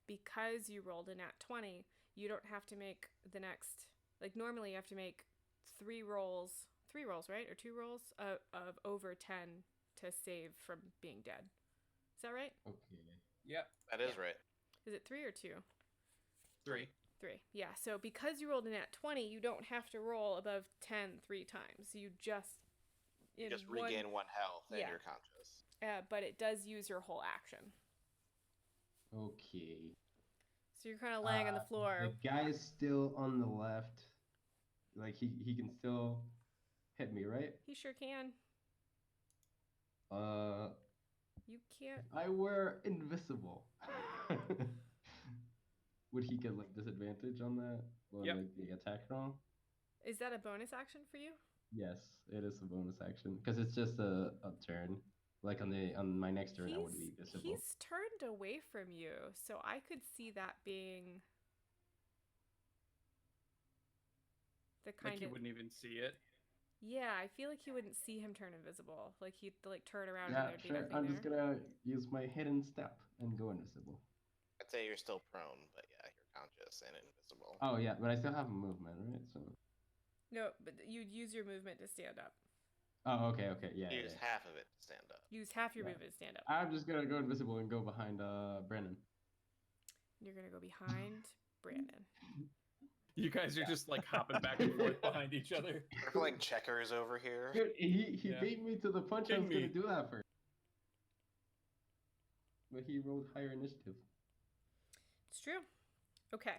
Because you rolled a nat 20, you don't have to make the next. Like normally, you have to make 3 rolls, right, or 2 rolls of over 10 to save from being dead. Is that right? Okay. Yep. That is Yeah. right. Is it 3 or 2? 3. 3. Yeah. So because you rolled a nat 20, you don't have to roll above 10 3 times. You just You just regain 1 health and Yeah. you're conscious. but it does use your whole action. Okay. So you're kind of laying on the floor. The guy's still on the left. Like he can still hit me, right? He sure can. You can't. If I were invisible, would he get like disadvantage on that? On Yep. like the attack roll? Is that a bonus action for you? Yes, it is a bonus action because it's just a turn. Like on my next turn, I would be visible. He's turned away from you, so I could see that being the kind Like you of. wouldn't even see it. Yeah, I feel like he wouldn't see him turn invisible. Like he'd like turn around Yeah, and there'd be sure. nothing I'm there. just gonna use my hidden step and go invisible. I'd say you're still prone, but yeah, you're conscious and invisible. Oh yeah, but I still have movement, right? So. No, but you'd use your movement to stand up. Oh, okay, yeah. Use half of it to stand up. Use half your Yeah. movement to stand up. I'm just gonna go invisible and go behind Brennan. You're gonna go behind Brandon. You guys are just like hopping back and forth behind each other. We're playing checkers over here. Dude, he Yeah. beat me to the punch. I Kidding was gonna me. do that first, but he rolled higher initiative. It's true. Okay.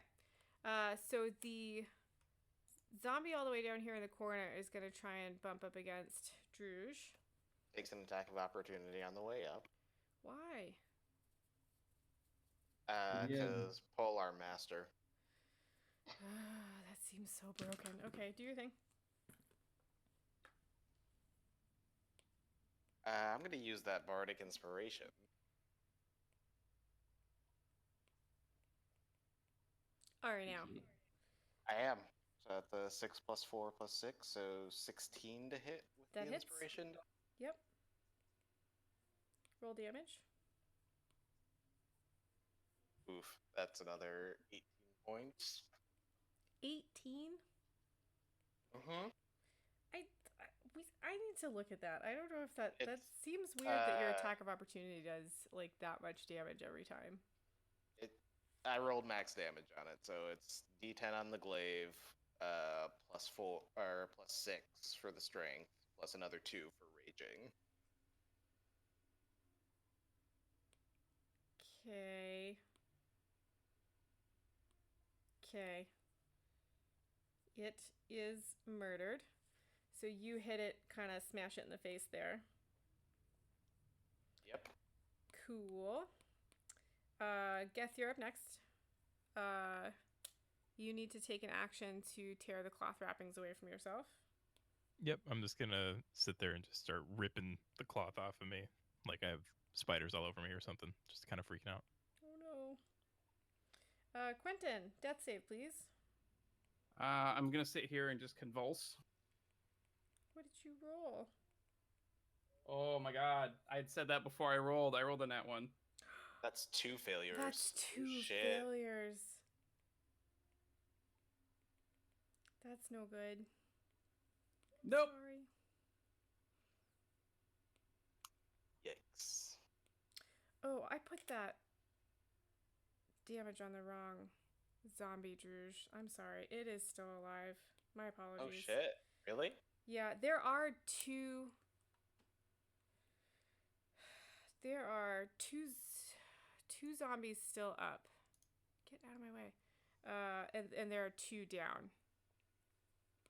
So Zombie all the way down here in the corner is going to try and bump up against Druge. Takes an attack of opportunity on the way up. Why? Yeah. Because Polar Master. That seems so broken. Okay, do your thing. I'm going to use that Bardic Inspiration. All right, now. I am. So at the 6 + 4 + 6, so 16 to hit with That the hits. inspiration. Yep. Roll damage. Oof, that's another 18 points. 18? Mm-hmm. I need to look at that. I don't know if that It's, seems weird that your attack of opportunity does like that much damage every time. I rolled max damage on it, so it's D10 on the glaive, +4 or +6 for the strength, plus another 2 for raging. Okay. Okay. It is murdered. So you hit it, kind of smash it in the face there. Yep. Cool. Geth, you're up next. You need to take an action to tear the cloth wrappings away from yourself. Yep, I'm just gonna sit there and just start ripping the cloth off of me, like I have spiders all over me or something, just kind of freaking out. Oh no. Quentin, death save, please. I'm gonna sit here and just convulse. What did you roll? Oh my god. I had said that before I rolled. I rolled a nat 1. That's 2 failures. That's Oh, 2 shit. failures. That's no good. Nope. Sorry. Yikes. Oh, I put that damage on the wrong zombie, Druge. I'm sorry. It is still alive. My apologies. Oh shit. Really? Yeah, there are two zombies still up. Get out of my way. And there are 2 down.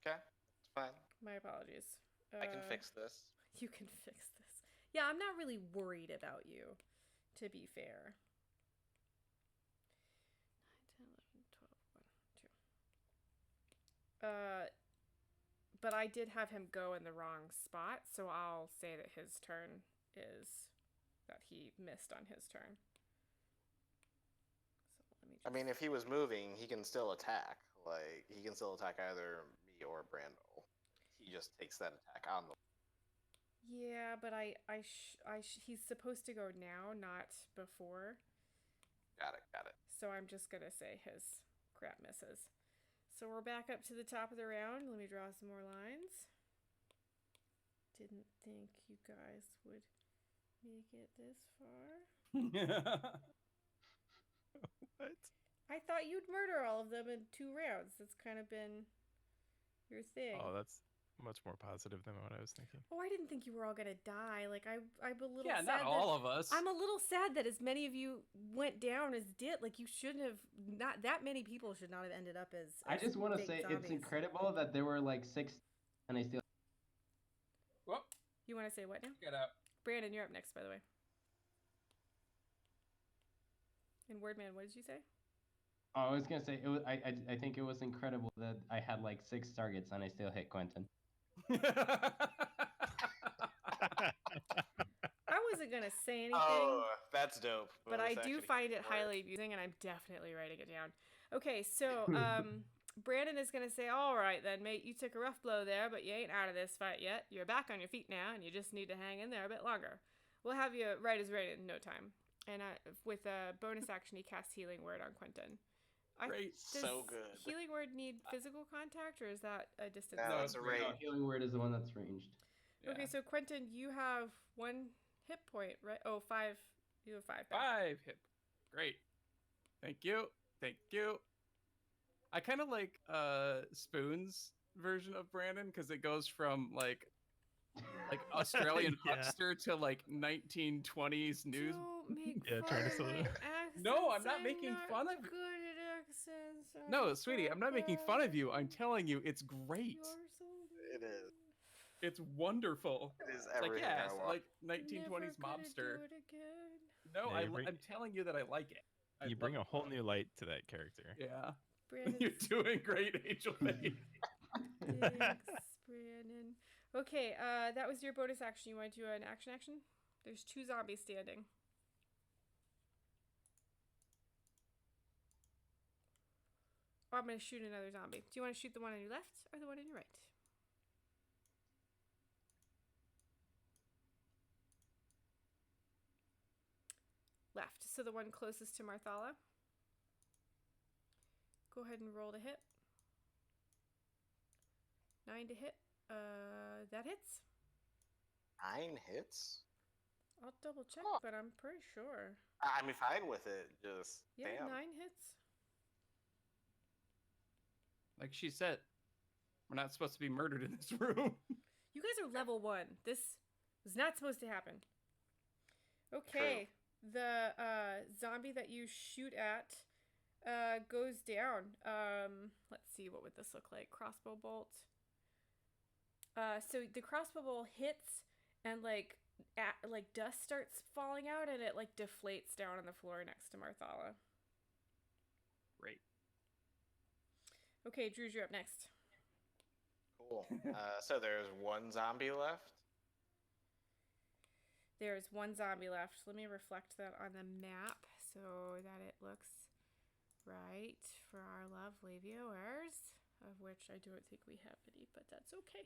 Okay, it's fine. My apologies. I can fix this. You can fix this. Yeah, I'm not really worried about you, to be fair. 9, 10, 11, 12, 1, 2. But I did have him go in the wrong spot, so I'll say that his turn is that he missed on his turn. So let me I mean, if he was moving, he can still attack. Like, he can still attack either me or Brandel. He just takes that attack on the... Yeah, but he's supposed to go now, not before. Got it. So I'm just gonna say his crap misses. So we're back up to the top of the round. Let me draw some more lines. Didn't think you guys would make it this far. What? I thought you'd murder all of them in 2 rounds. That's kind of been your thing. Oh, that's much more positive than what I was thinking. Oh, I didn't think you were all gonna die. Like I'm a little Yeah, sad not all of us. I'm a little sad that as many of you went down as did. Like you shouldn't have. Not that many people should not have ended up as. I just want to big say it's zombies. incredible that there were like 6, and I still. Whoop, You want to say what now? get out. Brandon, you're up next, by the way. And Wordman, what did you say? Oh, I was gonna say it was. I think it was incredible that I had like 6 targets and I still hit Quentin. I wasn't gonna say anything. Oh, that's dope. But I do actually find it work. highly amusing, and I'm definitely writing it down. Okay, so Brandon is going to say, all right then, mate, you took a rough blow there, but you ain't out of this fight yet. You're back on your feet now, and you just need to hang in there a bit longer. We'll have you right as rain in no time. And with a bonus action, he casts Healing Word on Quentin. Great. Does So good. Healing Word need physical contact, or is that a distance? No, save? it's a No, rage. No, Healing Word is the one that's ranged. Okay, so Quentin, you have 1 hit point, right? Oh, 5. You have 5 back. 5 hit. Great. Thank you. I kind of like Spoon's version of Brandon because it goes from like Australian Yeah. huckster to like 1920s news. Don't make Yeah, fun trying to of sell my it. accents. No, I'm not making fun of it. Good at accents. No, sweetie, I'm not making fun of you. I'm telling you, it's great. You're so It is. It's wonderful. It is It's like, everything yeah, I it's want. like Never 1920s gonna mobster. do it again. No, Yeah, I'm telling you that I like it. I You bring love a it. whole new light to that character. Yeah. Brandon's You're doing great, Angel Face. Thanks, Brandon. Okay, that was your bonus action. You want to do an action? There's 2 zombies standing. Oh, I'm going to shoot another zombie. Do you want to shoot the one on your left or the one on your right? Left. So the one closest to Marthala. Go ahead and roll to hit. 9 to hit. That hits. 9 hits? I'll double check, Oh. but I'm pretty sure. I'm fine with it. Just Yeah, damn. 9 hits. Like she said, we're not supposed to be murdered in this room. You guys are level 1. This was not supposed to happen. Okay. The zombie that you shoot at goes down. Let's see, what would this look like? Crossbow bolt. So the crossbow bolt hits and like dust starts falling out and it like deflates down on the floor next to Marthala. Great. Okay, Drew, you're up next. Cool. So there's 1 zombie left. There's 1 zombie left. Let me reflect that on the map so that it looks right for our lovely viewers, of which I don't think we have any, but that's okay.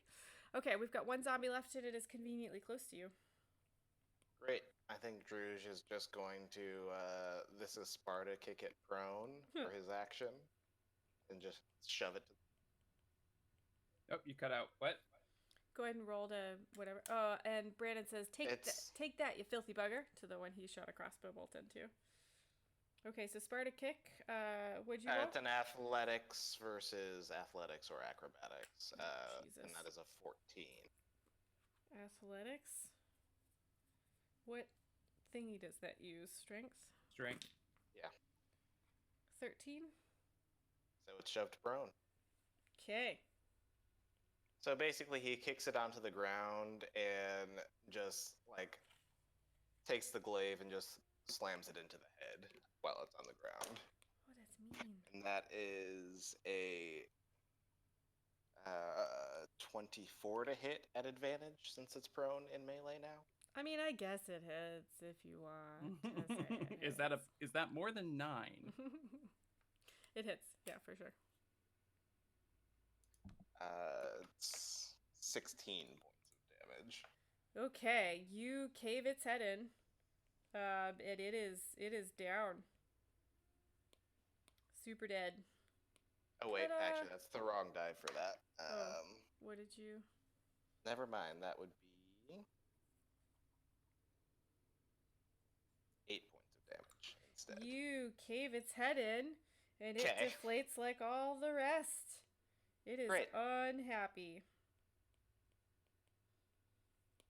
Okay, we've got 1 zombie left and it is conveniently close to you. Great. I think Druge is just going to, this is Sparta, kick it prone for his action. And just shove it. Oh, you cut out. What? Go ahead and roll to whatever. And Brandon says, take that, you filthy bugger, to the one he shot a crossbow bolt into. Okay, so Sparta kick. What'd you roll? It's an athletics versus athletics or acrobatics. And that is a 14. Athletics. What thingy does that use? Strength? Strength. Yeah. 13? So it's shoved prone. Okay. So basically he kicks it onto the ground and just like takes the glaive and just slams it into the head while it's on the ground. What does it mean? And that is a 24 to hit at advantage since it's prone in melee now. I mean, I guess it hits if you want to say it Is that more than 9? It hits, yeah, for sure. It's 16 points of damage. Okay, you cave its head in. And it is down. Super dead. Oh wait, Ta-da! actually that's the wrong die for that. What did you... Never mind, that would be 8 points of damage instead. You cave its head in, and it Okay. deflates like all the rest. It is Great. unhappy.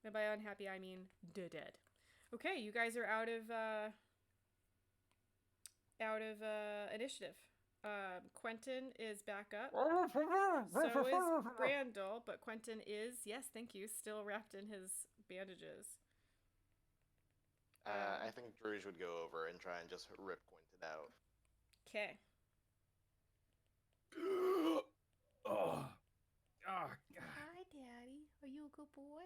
And by unhappy, I mean dead. Okay, you guys are out of initiative. Quentin is back up. So is Brandel, but Quentin is, yes, thank you, still wrapped in his bandages. I think Druge would go over and try and just rip Quentin out. Okay. Oh, God. Hi, Daddy. Are you a good boy?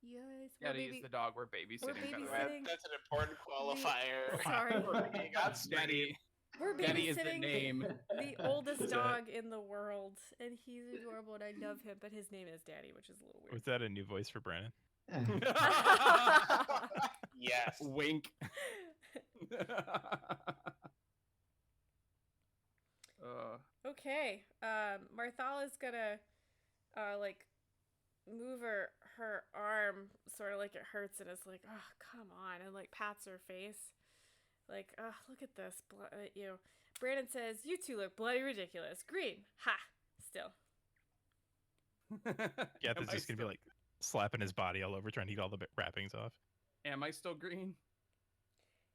Yes. Gotta use the dog. We're babysitting. by the way. babysitting. That's an important qualifier. Sorry. He got Daddy. We're Daddy is the babysitting name. the oldest dog in the world, and he's adorable, and I love him, but his name is Daddy, which is a little weird. Was that a new voice for Brandon? Yes. Wink. Okay. Marthala's gonna like move her arm sort of like it hurts and is like, oh, come on, and like pats her face. Like, oh, look at this. Brandon says, you two look bloody ridiculous. Green. Ha. Still. Gath is just gonna be like slapping his body all over, trying to get all the wrappings off. Am I still green?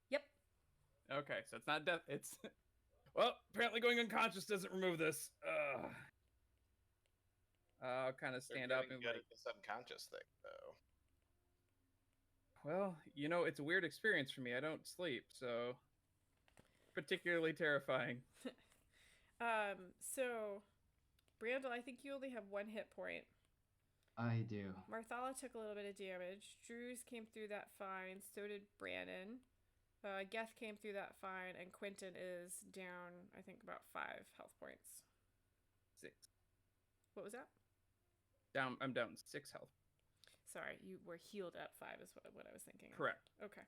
Yep. Okay, so it's not death. It's Well, apparently going unconscious doesn't remove this. I'll kind of They're stand up getting and good like, at this unconscious thing, though. well, it's a weird experience for me. I don't sleep, so particularly terrifying. So, Brandel, I think you only have 1 hit point. I do. Marthala took a little bit of damage. Drews came through that fine. So did Brandon. Geth came through that fine, and Quentin is down, I think, about 5 health points. 6. What was that? I'm down 6 health. Sorry, you were healed up 5 is what I was thinking. Correct. Okay.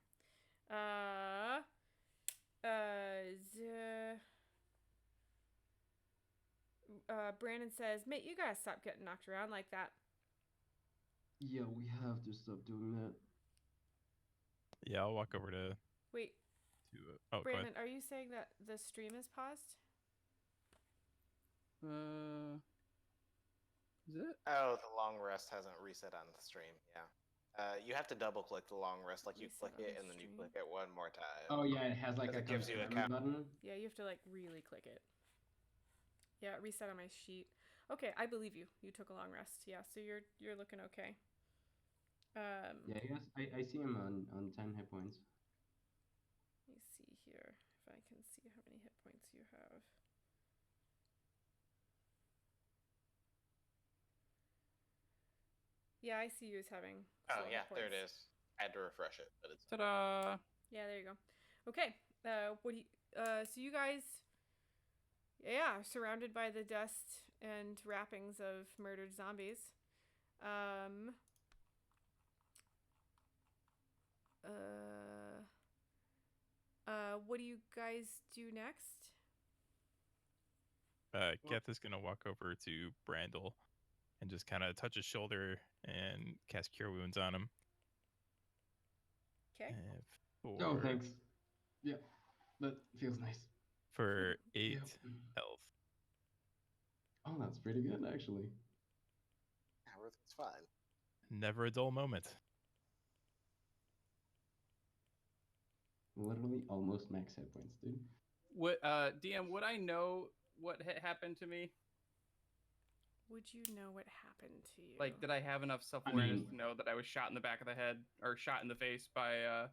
Brandon says, mate, you gotta stop getting knocked around like that. Yeah, we have to stop doing that. Yeah, I'll walk over to. Wait, Oh, go ahead. Brandon, are you saying that the stream is paused? Is it? Oh, the long rest hasn't reset on the stream. Yeah. You have to double click the long rest, like you Reset click on it the and then you stream? click it one more time. Oh yeah, it has like a Because it gives you a confirm button. Yeah, you have to like really click it. Yeah, reset on my sheet. Okay, I believe you. You took a long rest. Yeah, so you're looking okay. Yeah, yes, I see him on 10 hit points. Let me see here if I can see how many hit points you have. Yeah, I see you as having. Oh, slow yeah, hit there it points. is. I had to refresh it, but it's. Ta-da! Yeah, there you go. Okay. What do you? So you guys, yeah, are surrounded by the dust and wrappings of murdered zombies. What do you guys do next? Geth is gonna walk over to Brandel and just kind of touch his shoulder and cast Cure Wounds on him. Okay. Oh, thanks. Yeah, that feels nice. For 8 Yep. health. Oh, that's pretty good actually. Everything's fine. Never a dull moment. Literally almost max hit points, dude. What DM, would I know what happened to me? Would you know what happened to you? Like, did I have enough self-awareness mean- to know that I was shot in the back of the head or shot in the face by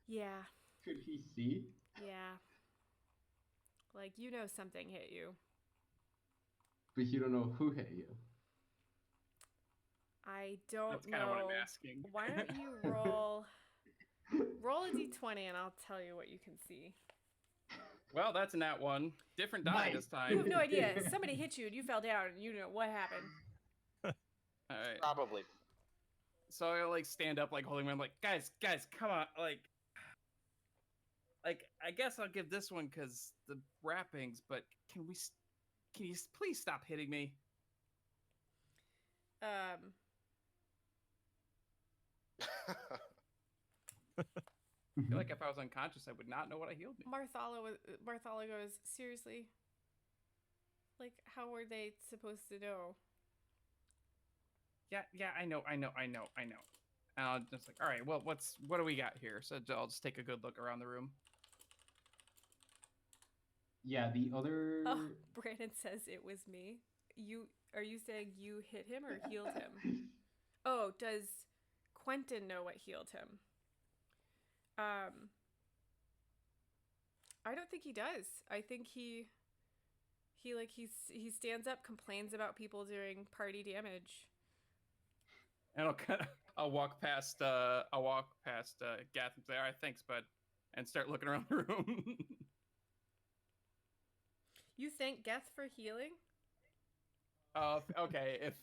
Yeah. Could he see? Yeah. Like, you know something hit you. But you don't know who hit you. I don't That's know. kind of what I'm asking. Why don't you roll a d20 and I'll tell you what you can see. Well, that's a nat 1. Different die Nice. this You time. have no idea. Somebody hit you and you fell down and you know what happened. All right. Probably. So I like stand up, like holding my, I'm like, guys, come on, like I guess I'll give this one because the wrappings, but can you please stop hitting me? I feel like if I was unconscious, I would not know what I healed me. Marthala goes, seriously? Like, how were they supposed to know? Yeah, I know. And I'll just like, all right, well, what do we got here? So I'll just take a good look around the room. Yeah, the other. Oh, Brandon says it was me. Are you saying you hit him or healed him? Oh, does Quentin know what healed him? I don't think he does. I think he stands up, complains about people doing party damage. And I'll walk past Gath and say, all right, thanks, bud, and start looking around the room. You thank Geth for healing? Okay, if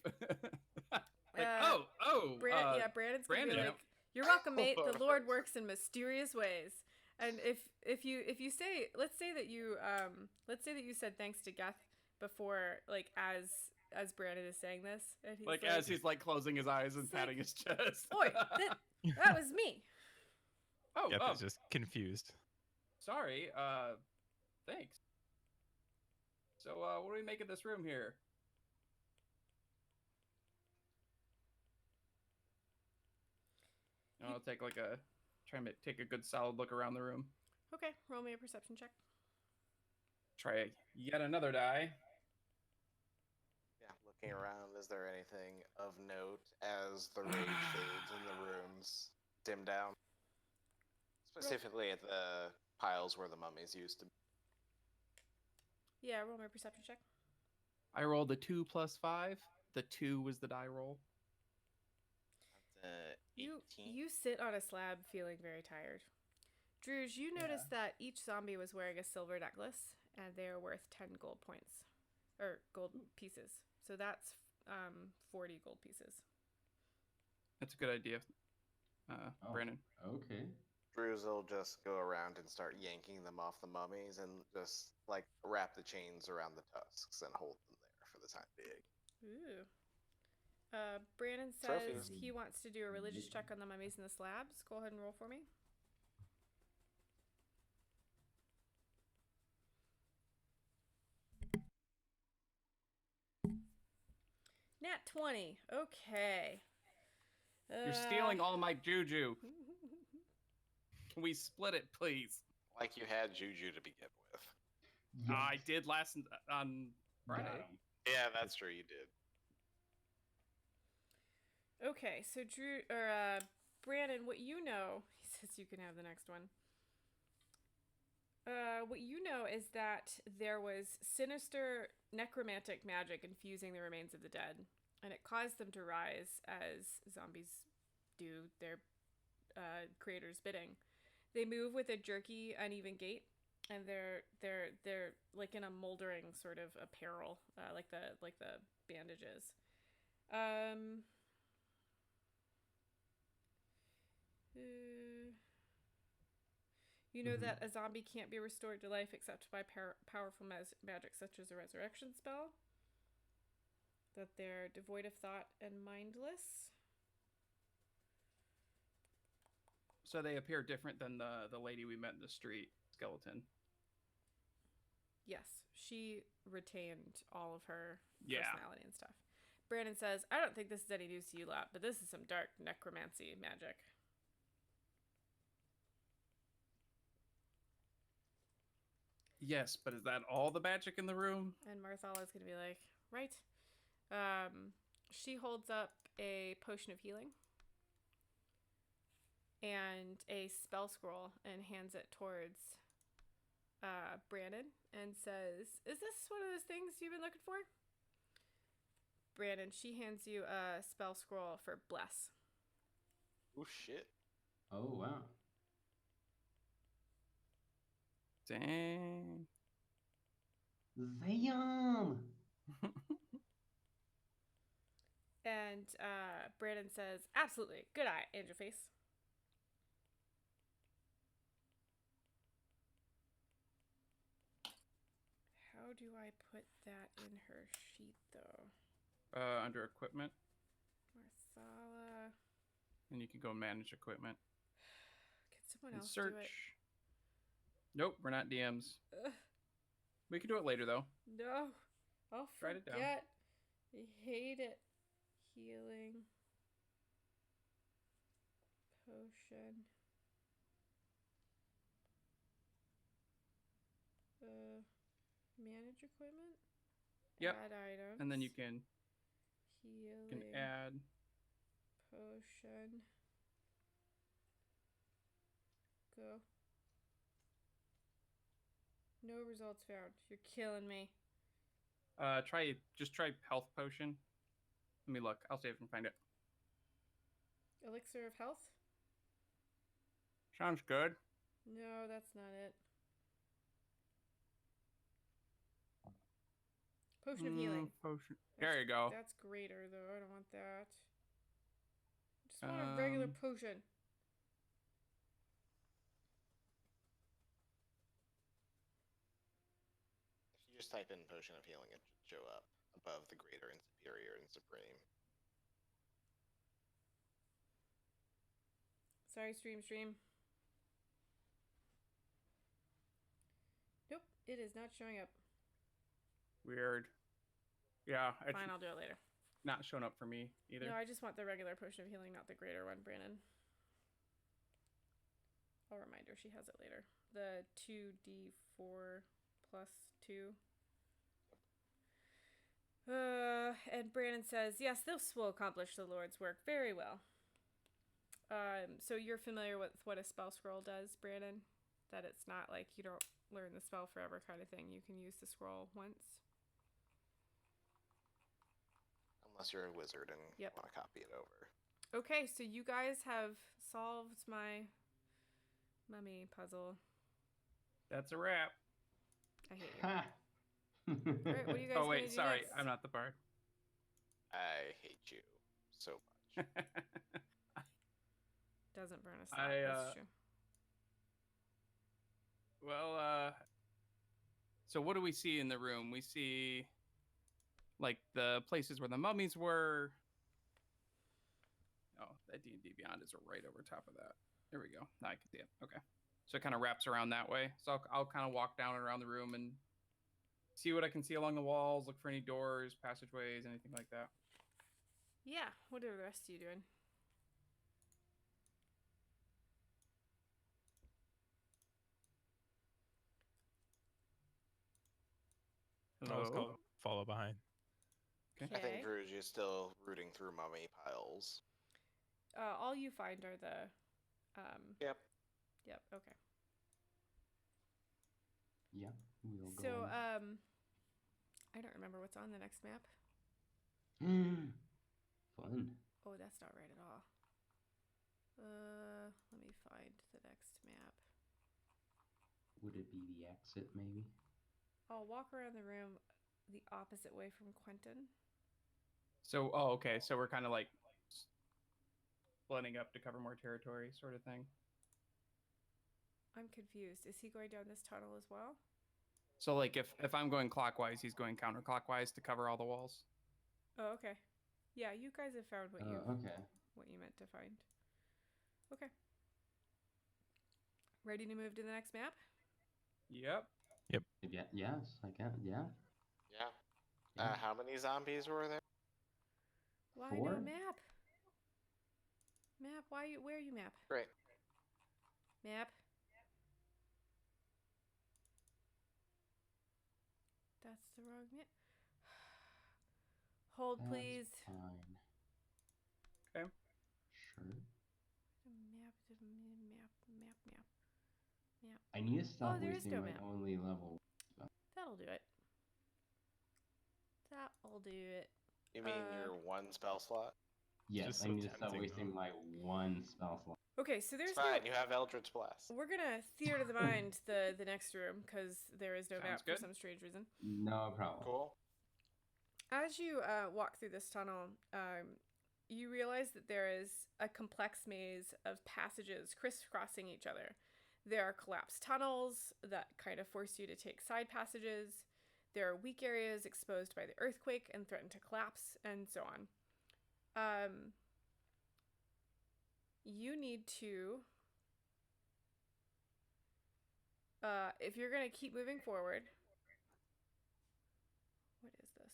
Brandon's gonna Brandon, be like, "You're welcome, mate. The Lord works in mysterious ways." And if you say, let's say that you said thanks to Geth before, like as Brandon is saying this, and he's like as he's like closing his eyes and patting his chest. "Boy, that was me." Geth is just confused. Sorry. Thanks. So, what do we make of this room here? I'll take take a good solid look around the room. Okay, roll me a perception check. try yet another die. Yeah, looking around, is there anything of note as the rage fades and the rooms dim down? Specifically at the piles where the mummies used to be. Yeah, roll my perception check. I rolled a 2 plus 5. The 2 was the die roll. That's 18. You sit on a slab feeling very tired. Druge, you notice that each zombie was wearing a silver necklace, and they are worth 10 gold points. Or gold pieces. So that's 40 gold pieces. That's a good idea, Brandon. Okay. Drews will just go around and start yanking them off the mummies and just like wrap the chains around the tusks and hold them there for the time being. Ooh. Brandon says Trophies. he wants to do a religious check on the mummies and the slabs. Go ahead and roll for me. Nat 20. Okay. You're stealing all my juju. Can we split it, please? Like you had Juju to begin with. Yes. I did last on Friday. Got 'em. Yeah, that's true, you did. Okay, so Brandon, what you know, he says you can have the next one. What you know is that there was sinister necromantic magic infusing the remains of the dead, and it caused them to rise as zombies do their creator's bidding. They move with a jerky, uneven gait, and they're like in a moldering sort of apparel, like the bandages. You know that a zombie can't be restored to life except by powerful magic such as a resurrection spell. That they're devoid of thought and mindless. So they appear different than the lady we met in the street, skeleton. Yes, she retained all of her Yeah. personality and stuff. Brandon says, I don't think this is any news to you lot, but this is some dark necromancy magic. Yes, but is that all the magic in the room? And Marthala's going to be like, right. She holds up a potion of healing and a spell scroll and hands it towards Brandon and says, is this one of those things you've been looking for? Brandon, she hands you a spell scroll for bless. Oh shit. Oh, wow. Dang. Zayam! And Brandon says, absolutely. Good eye, Angel Face. How do I put that in her sheet, though? Under equipment, Marthala. and you can go manage equipment. Can someone And else search. do it? Nope, we're not DMs. Ugh, We can do it later though. no. I'll Write it down. forget. I hate it. Healing. Potion. Manage equipment? Yep. Add items. And then you can Healing. add. Potion. Go. No results found. You're killing me. Try health potion. Let me look. I'll see if I can find it. Elixir of health? Sounds good. No, that's not it. Potion of healing. Potion. There you go. That's greater, though. I don't want that. I just want a regular potion. If you just type in potion of healing, it should show up above the greater and superior and supreme. Sorry, stream. Nope, it is not showing up. Weird. Yeah, it's Fine, I'll do it later. not showing up for me either. No, I just want the regular potion of healing, not the greater one, Brandon. I'll remind her she has it later. The 2d4 plus 2. And Brandon says, yes, this will accomplish the Lord's work very well. So you're familiar with what a spell scroll does, Brandon? That it's not like you don't learn the spell forever kind of thing. You can use the scroll once. Unless you're a wizard and Yep. want to copy it over. Okay, so you guys have solved my mummy puzzle. That's a wrap. I hate you. Ha! Alright, what do you guys Oh gonna wait, do sorry, next? I'm not the bard. I hate you so much. Doesn't burn a slot, I, that's true. Well, so what do we see in the room? We see, like, the places where the mummies were. Oh, that D&D Beyond is right over top of that. There we go. Now I can see it. Okay. So it kind of wraps around that way. So I'll kind of walk down and around the room and see what I can see along the walls, look for any doors, passageways, anything like that. Yeah, what are the rest of you doing? I'll just Hello? follow behind. Okay. I think Druge is still rooting through mummy piles. All you find are the, Yep. Yep, okay. Yeah, we'll go. So, on. I don't remember what's on the next map. Fun. Oh, that's not right at all. Let me find the next map. Would it be the exit, maybe? I'll walk around the room the opposite way from Quentin. So, okay. So we're kind of like splitting up to cover more territory, sort of thing. I'm confused. Is he going down this tunnel as well? So, like, if I'm going clockwise, he's going counterclockwise to cover all the walls. Oh, okay. Yeah, you guys have found what Okay. what you meant to find. Okay. Ready to move to the next map? Yep. Yeah, yes, I can. Yeah. Yeah. Yeah. How many zombies were there? Why 4? no map? Map, where are you, map? Great. Map. That's the wrong map. Hold, That's please. Fine. Okay. Sure. Map. I need to stop there is wasting no my map. only level. That'll do it. That'll do it. You mean your one spell slot? Yes, Just I so need to stop tempting, wasting though. my one spell slot. Okay, so there's It's fine. You have Eldritch Blast. We're gonna theater the mind the next room because there is no Sounds map good. for some strange reason. No problem. Cool. As you walk through this tunnel, you realize that there is a complex maze of passages crisscrossing each other. There are collapsed tunnels that kind of force you to take side passages. There are weak areas exposed by the earthquake and threaten to collapse, and so on. You need to, if you're going to keep moving forward, what is this?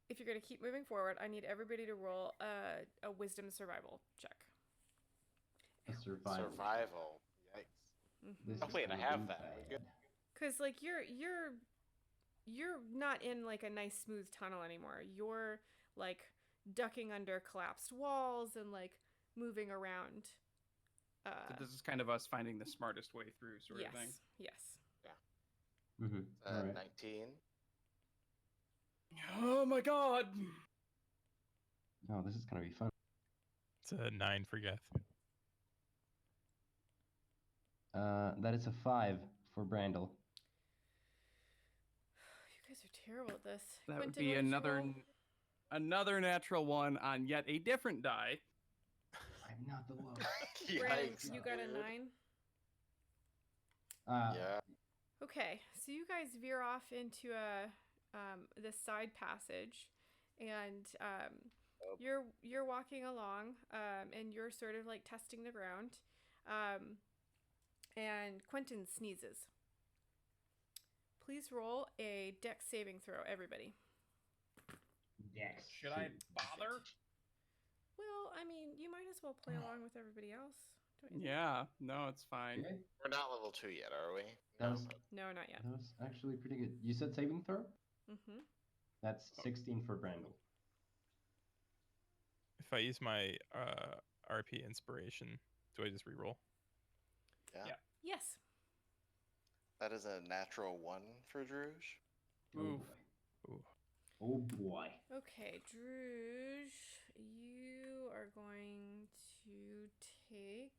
If you're going to keep moving forward, I need everybody to roll a wisdom survival check. A survival. Survival. Yikes. This Oh is wait, I gonna have be that. We're bad. good. Cause like you're not in like a nice smooth tunnel anymore. You're like ducking under collapsed walls and like moving around. So this is kind of us finding the smartest way through, sort of thing. Yes. Mm-hmm. All right. 19. Oh my god! Oh, this is gonna be fun. It's a 9 for Geth. That is a 5 for Brandel. You guys are terrible at this. That Quentin, would be what did you another roll? another natural one on yet a different die. I'm not the lowest. Brandon, Yikes. you got a dude. 9. Yeah. Okay, so you guys veer off into this side passage, and you're walking along, and you're sort of like testing the ground, and Quentin sneezes. Please roll a dex saving throw, everybody. Dex. Should I bother? Well, I mean, you might as well play along with everybody else. Don't you think? Yeah, no, it's fine. Okay. We're not level 2 yet, are we? That No. was No, not yet. that was actually pretty good. You said saving throw? Mm-hmm. That's 16 for Brandel. If I use my RP inspiration, do I just reroll? Yeah. Yeah. Yes. That is a natural 1 for Druge. Oh Oof. boy. Ooh. Oh boy. Okay, Druge, you are going to take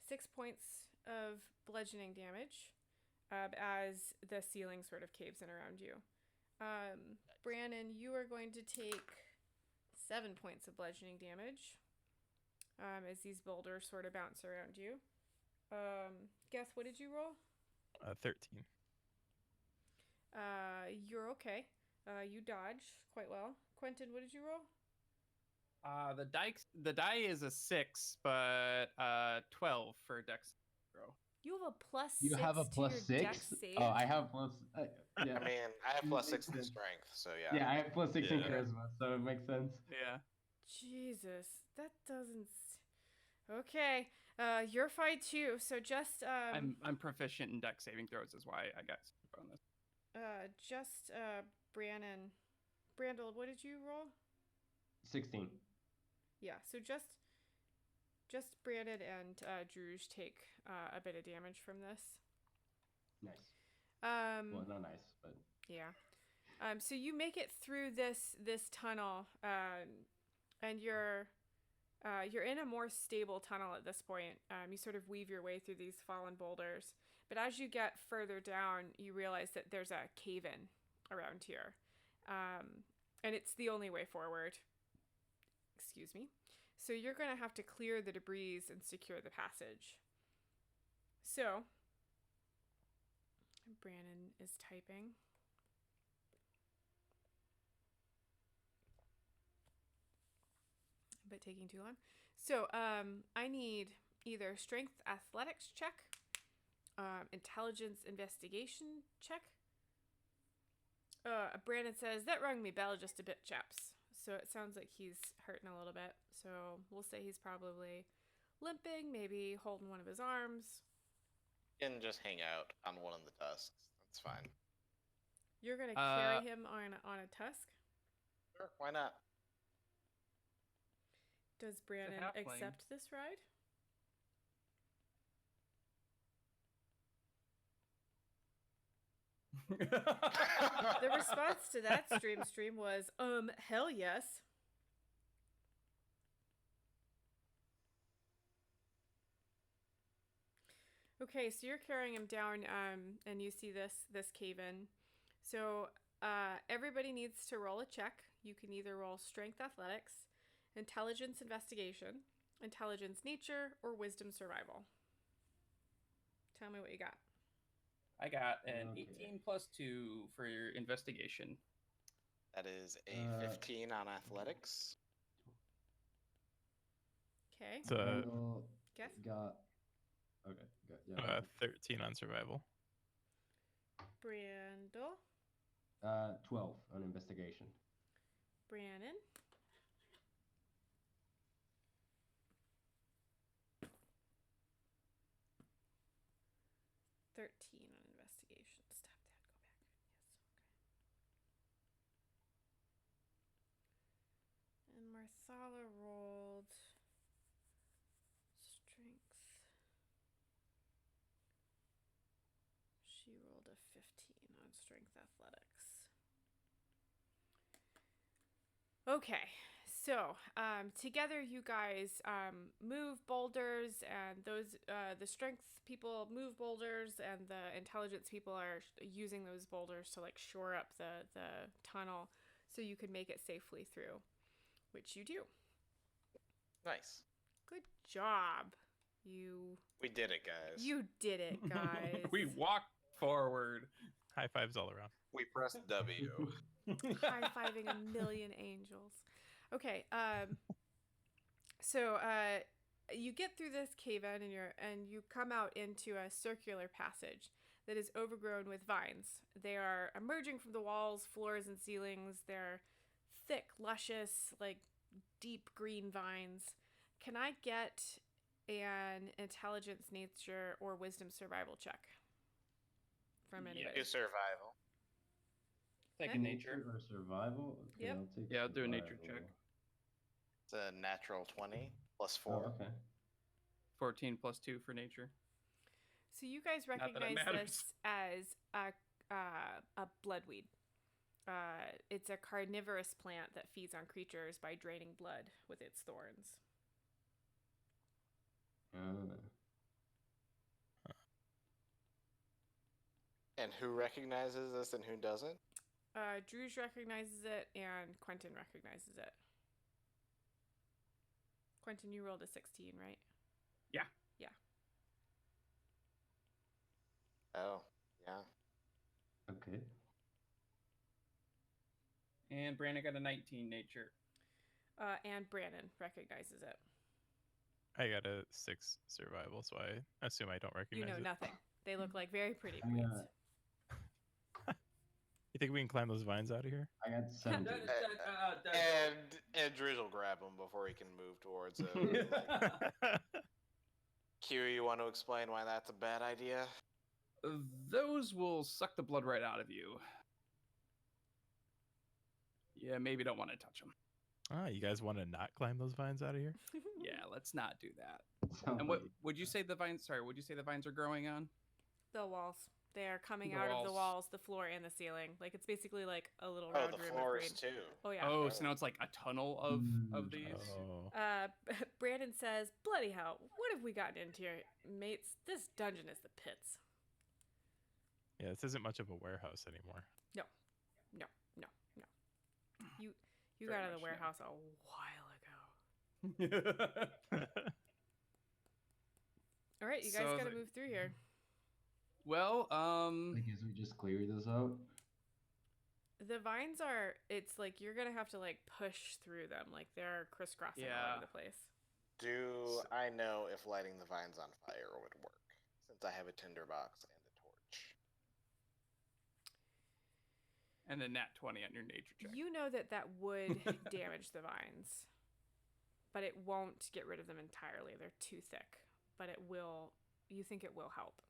6 points of bludgeoning damage as the ceiling sort of caves in around you. Brannon, you are going to take 7 points of bludgeoning damage as these boulders sort of bounce around you. Guess what did you roll? 13. You're okay. You dodge quite well. Quentin, what did you roll? The die is a 6, but 12 for dex throw. You have a plus You 6 have a to plus your 6? dex save? Oh, I have plus. Yeah. I mean, I have plus 6 in Makes sense. strength, so yeah. Yeah, I have plus 6 in Yeah. charisma, so it makes sense. Yeah. Jesus, that doesn't. Okay, you're fine too. So just I'm proficient in dex saving throws, is why I got super bonus. Brannon, Brandel, what did you roll? 16. Yeah, so just Brandon and Druge take a bit of damage from this. Nice. Um, Well, not nice, but Yeah. So you make it through this tunnel, and you're in a more stable tunnel at this point. You sort of weave your way through these fallen boulders, but as you get further down, you realize that there's a cave-in around here, and it's the only way forward. Excuse me. So you're going to have to clear the debris and secure the passage. So Brannon is typing. But taking too long. So I need either strength athletics check, intelligence investigation check. Brandon says, that rung me bell just a bit, chaps. So it sounds like he's hurting a little bit. So we'll say he's probably limping, maybe holding one of his arms. You can just hang out on one of the tusks. That's fine. You're going to carry him on a tusk? Sure, why not? Does Brannon halfling. accept this ride? The response to that stream was, hell yes. Okay, so you're carrying him down, and you see this cave in. So everybody needs to roll a check. You can either roll strength athletics, intelligence investigation, intelligence nature, or wisdom survival. Tell me what you got. I got an Okay. 18 plus 2 for your investigation. That is a 15 on athletics. Okay. It's a Brandel Guess. got. Okay, got, yeah. 13 on survival. Brandel. 12 on investigation. Brannon. $13 on investigation. Stop that. Go back. Yes. Okay. And Marsala rolled strength. She rolled a 15 on strength athletics. Okay, so together you guys move boulders, and those the strength people move boulders, and the intelligence people are using those boulders to like shore up the tunnel so you can make it safely through, which you do. Nice. Good job. You We did it, guys. you did it, guys. We walked forward. High fives all around. We pressed W. High-fiving a million angels. Okay, so you get through this cave-in and you come out into a circular passage that is overgrown with vines. They are emerging from the walls, floors, and ceilings. They're thick, luscious, like deep green vines. Can I get an intelligence, nature, or wisdom survival check from Yeah. anybody. Do survival. Take Okay. a nature. or survival? Okay, Yep. I'll take Yeah, I'll do a nature check. survival. It's a natural 20 plus Oh, 4. okay. 14 plus 2 for nature. So you guys Not that it recognize matters. this as a bloodweed. It's a carnivorous plant that feeds on creatures by draining blood with its thorns. And who recognizes this and who doesn't? Druge recognizes it, and Quentin recognizes it. Quentin, you rolled a 16, right? Yeah. Yeah. Oh, yeah. Okay. And Brandon got a 19 nature. And Brandon recognizes it. I got a 6 survival, so I assume I don't You recognize know it. nothing. They look like very pretty I weeds. got, You think we can climb those vines out of here? I got 17. And Driz will grab him before he can move towards it. Like, Q, you want to explain why that's a bad idea? Those will suck the blood right out of you. Yeah, maybe don't want to touch them. You guys want to not climb those vines out of here? Yeah, let's not do that. Sounds And what like- would you say the vines? Sorry, would you say the vines are growing on? The walls. They are coming The out of the walls. walls, the floor, and the ceiling. Like, it's basically like a little Oh, round the room of floors green. too. Oh, yeah. Oh, so now it's like a tunnel of Mm. these. Oh. Brandon says, bloody hell, what have we gotten into here, mates? This dungeon is the pits. Yeah, this isn't much of a warehouse anymore. No. You Very got out of the much no. warehouse a while ago. All right, you guys So got to the- move through here. Well, I guess we just clear this out. The vines are, it's like you're going to have to like push through them. Like they're crisscrossing all Yeah. over the place. Do I know if lighting the vines on fire would work? Since I have a tinderbox and a torch. and a nat 20 on your nature check. You know that would damage the vines, but it won't get rid of them entirely. They're too thick, but it will, you think it will help.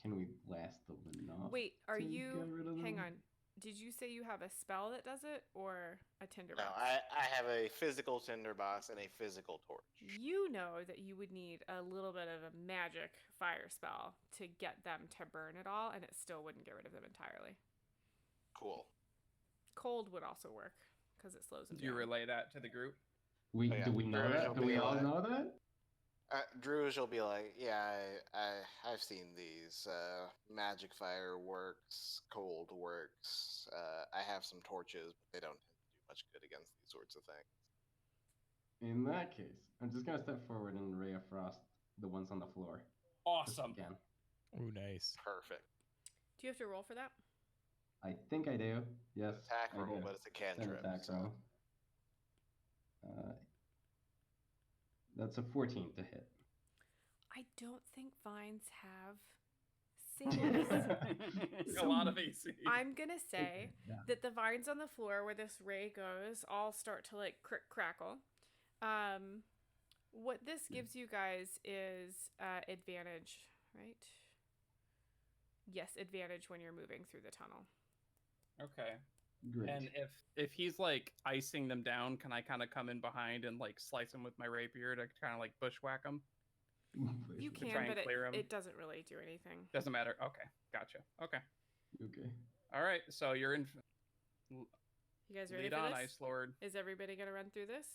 Can we blast them enough? Wait, are to you, get rid of hang them? on. Did you say you have a spell that does it or a tinderbox? No, I have a physical tinderbox and a physical torch. You know that you would need a little bit of a magic fire spell to get them to burn it all, and it still wouldn't get rid of them entirely. Cool. Cold would also work because it slows them Do you down. relay that to the group? We Oh, yeah. do we know Druge that? will Do we be all like- know that? Druge will be like, yeah, I've seen these. Magic fire works, cold works. I have some torches, but they don't tend to do much good against these sorts of things. In that case, I'm just gonna step forward and ray of frost the ones on the floor. Just Awesome. again. Ooh, nice. Perfect. Do you have to roll for that? I think I do. Yes. Attack I roll, do. but it's a It's an cantrip. attack so. roll. That's a 14 to hit. I don't think vines have saves. A lot of AC. I'm gonna say Yeah. that the vines on the floor where this ray goes all start to like crackle. What this gives you guys is advantage, right? Yes, advantage when you're moving through the tunnel. Okay. Great. And if he's like icing them down, can I kind of come in behind and like slice them with my rapier to kind of like bushwhack them? You To can, try and but clear 'em? it doesn't really do anything. Doesn't matter. Okay, gotcha. Okay. Okay. All right. So you're in. You guys ready Lead for on, this? Ice Lord. Is everybody gonna run through this?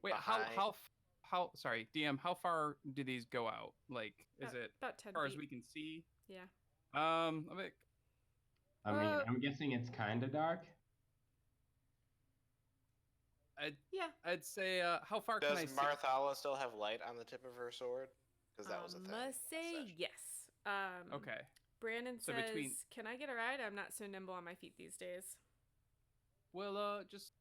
Wait, Behind- how? Sorry, DM. How far do these go out? Like, is it About 10 as far as feet? we can see? Yeah. I mean, I mean, Uh, I'm guessing it's kind of dark. Yeah. I'd say. How far Does can I see? Marthala still have light on the tip of her sword? Because that was a thing. Must say last session. yes. Okay. Brandon So says, between- "Can I get a ride? I'm not so nimble on my feet these days." Well, just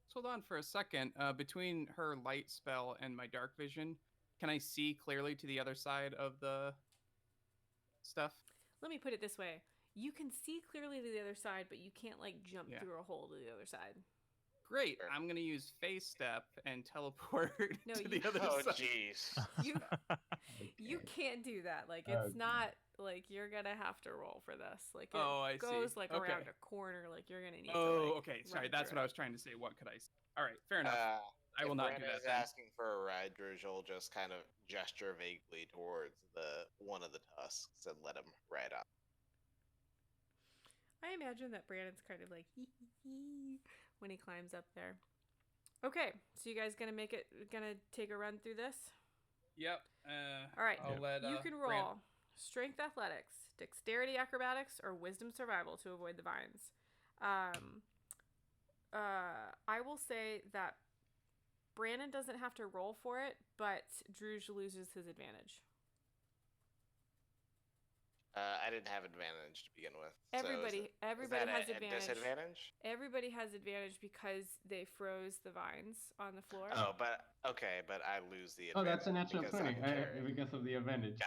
hold on for a second. Between her light spell and my dark vision, can I see clearly to the other side of the stuff? Let me put it this way: you can see clearly to the other side, but you can't like jump Yeah. through a hole to the other side. Great. Sure. I'm gonna use face step and teleport No, to you- the other Oh, side. jeez. You you Okay. can't do that. Like it's Okay. not like you're gonna have to roll for this. Like it Oh, I see. goes like Okay. around a corner. Like you're gonna need to. Oh, Like, okay. Sorry, run that's through what I it. was trying to say. What could I say? All right, fair enough. I If will not do Brandon that is then. asking for a ride, Druge will just kind of gesture vaguely towards the one of the tusks and let him ride on. I imagine that Brandon's kind of like hee hee hee when he climbs up there. Okay, so you guys gonna take a run through this? Yep. All right, I'll let, you can roll strength athletics, dexterity acrobatics, or wisdom survival to avoid the vines. I will say that Brandon doesn't have to roll for it, but Druge loses his advantage. I didn't have advantage to begin with. Everybody so is everybody that has a advantage. disadvantage? Everybody has advantage because they froze the vines on the floor. Oh, but okay, but I lose the advantage. Oh, that's a natural because 20 I'm carrying. because of the advantage.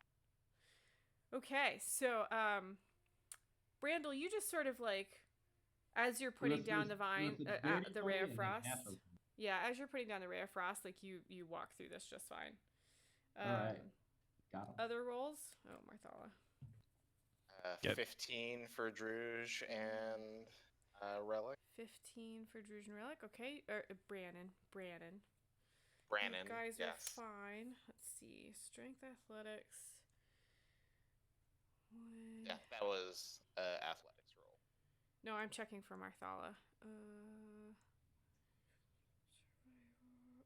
Okay, so Brandel, you just sort of like as you're putting down the vine, the ray of frost. Yeah, as you're putting down the ray of frost, like you walk through this just fine. All right. Got him. Other rolls? Oh, Marthala. Yep. 15 for Druge and Relic. 15 for Druge and Relic. Okay, Brannon. Brandon. You guys yes. are fine. Let's see. Strength athletics. Yeah, that was athletics roll. No, I'm checking for Marthala.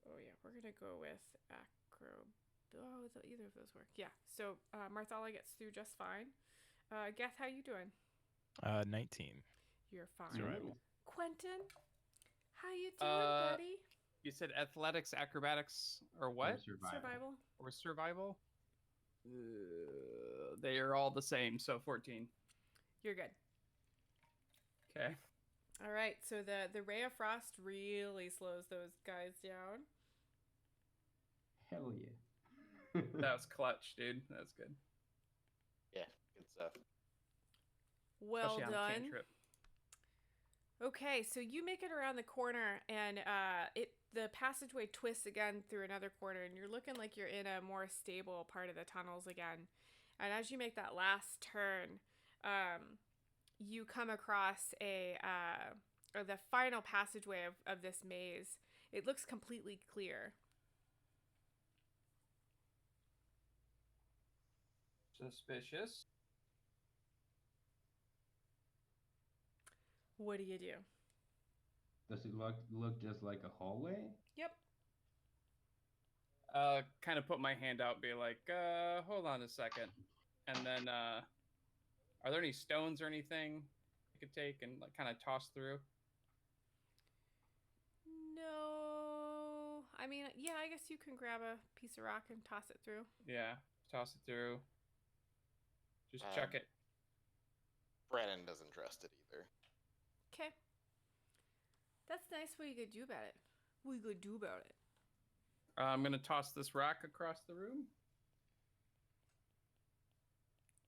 Oh yeah, we're gonna go with acro. Oh, either of those work. Yeah. So Marthala gets through just fine. Geth, how you doing? 19. You're fine. Survival. Quentin, how you doing, buddy? You said athletics, acrobatics, or what? Survival. Or survival? They are all the same, so 14. You're good. Okay. All right. So the ray of frost really slows those guys down. Hell yeah. That was clutch, dude. That's good. Yeah, good stuff. Well Especially on a done. cantrip. Okay, so you make it around the corner, and the passageway twists again through another corner, and you're looking like you're in a more stable part of the tunnels again. And as you make that last turn, you come across or the final passageway of this maze. It looks completely clear. Suspicious. What do you do? Does it look just like a hallway? Yep. Kind of put my hand out, be like, hold on a second. And then, are there any stones or anything I could take and like kind of toss through? No. I mean, yeah, I guess you can grab a piece of rock and toss it through. Yeah, toss it through. Just chuck it. Brandon doesn't trust it either. Okay. That's nice. What you gonna do about it? What you gonna do about it? I'm gonna toss this rock across the room.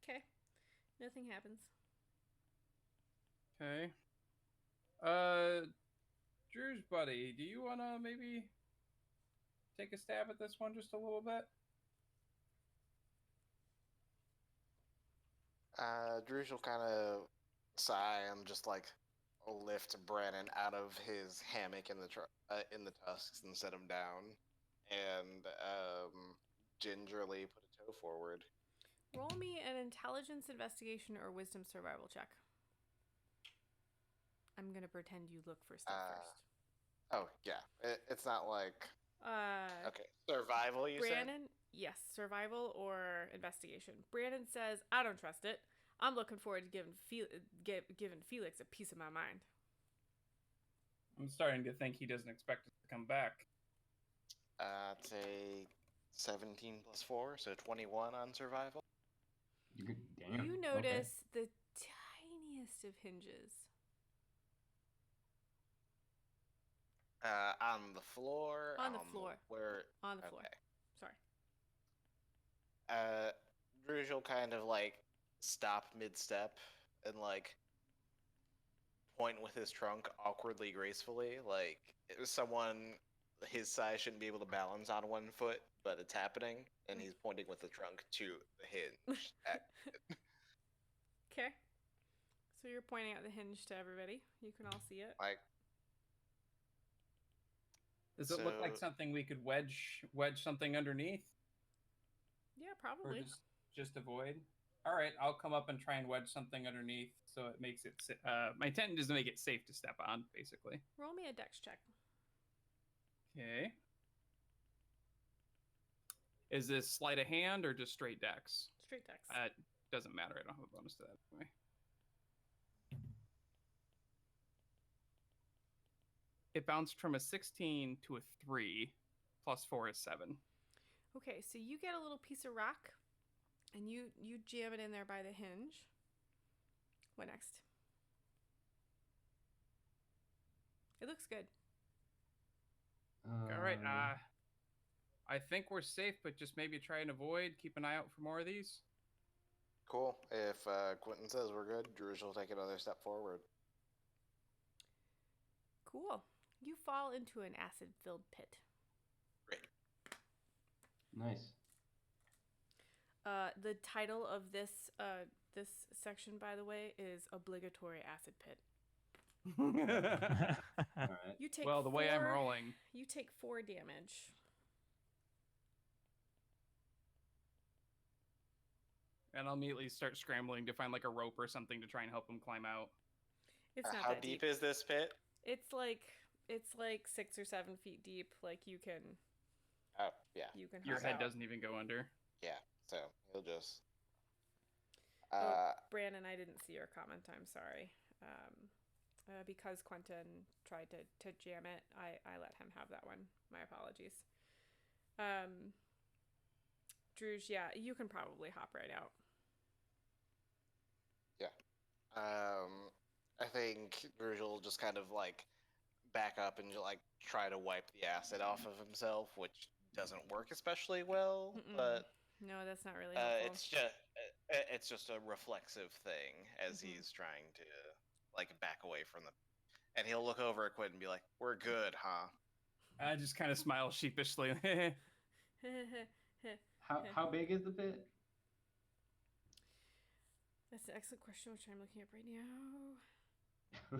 Okay. Nothing happens. Okay. Drew's buddy, do you wanna maybe take a stab at this one just a little bit? Druge will kind of sigh and just like lift Brandon out of his hammock in the tusks and set him down, and gingerly put a toe forward. Roll me an intelligence investigation or wisdom survival check. I'm gonna pretend you look for stuff first. Oh yeah, it's not like okay, survival. You Brandon, yes, survival or investigation. Brandon says, "I don't trust it. I'm looking forward to giving Felix a piece of my mind." I'm starting to think he doesn't expect us to come back. It's a 17 plus 4, so 21 on survival. Damn. You notice the tiniest of hinges. On the floor. On the floor. Where? On the floor. Okay. Sorry. Druge will kind of like stop mid-step and like point with his trunk awkwardly gracefully, like someone his size shouldn't be able to balance on one foot, but it's happening, and he's pointing with the trunk to the hinge. Okay. So you're pointing out the hinge to everybody. You can all see it. Like, Does it look like So- something we could wedge something underneath, Yeah, or probably. just avoid? All right, I'll come up and try and wedge something underneath, so it makes it. My intent is to make it safe to step on, basically. Roll me a dex check. Okay. Is this sleight of hand or just straight dex? Straight dex. Doesn't matter. I don't have a bonus to that anyway. It bounced from a 16 to a 3, plus 4 is 7. Okay, so you get a little piece of rock, and you jam it in there by the hinge. What next? It looks good. All right. I think we're safe, but just maybe try and avoid. Keep an eye out for more of these. cool. If Quentin says we're good, Druge will take another step forward. Cool. You fall into an acid-filled pit. Great. Nice. The title of this this section, by the way, is obligatory acid pit. All right. You take Well, the way I'm 4 rolling, You take 4 damage. and I'll immediately start scrambling to find like a rope or something to try and help him climb out. It's not How that deep is this pit? It's like 6 or 7 feet deep. Like you can Oh, yeah. Your hop head out. doesn't even go under. Yeah, so he'll just... Oh, Brandon, I didn't see your comment. I'm sorry. Because Quentin tried to jam it, I let him have that one. My apologies. Druge, yeah, you can probably hop right out. I think Druge will just kind of like back up and like try to wipe the acid off of himself, which doesn't work especially well. Mm-mm. But No, that's not really helpful. it's just a reflexive thing as Mhm. he's trying to like back away from the. And he'll look over at Quinn and be like, "We're good, huh?" I just kind of smile sheepishly. How big is the pit? That's an excellent question, which I'm looking up right now. I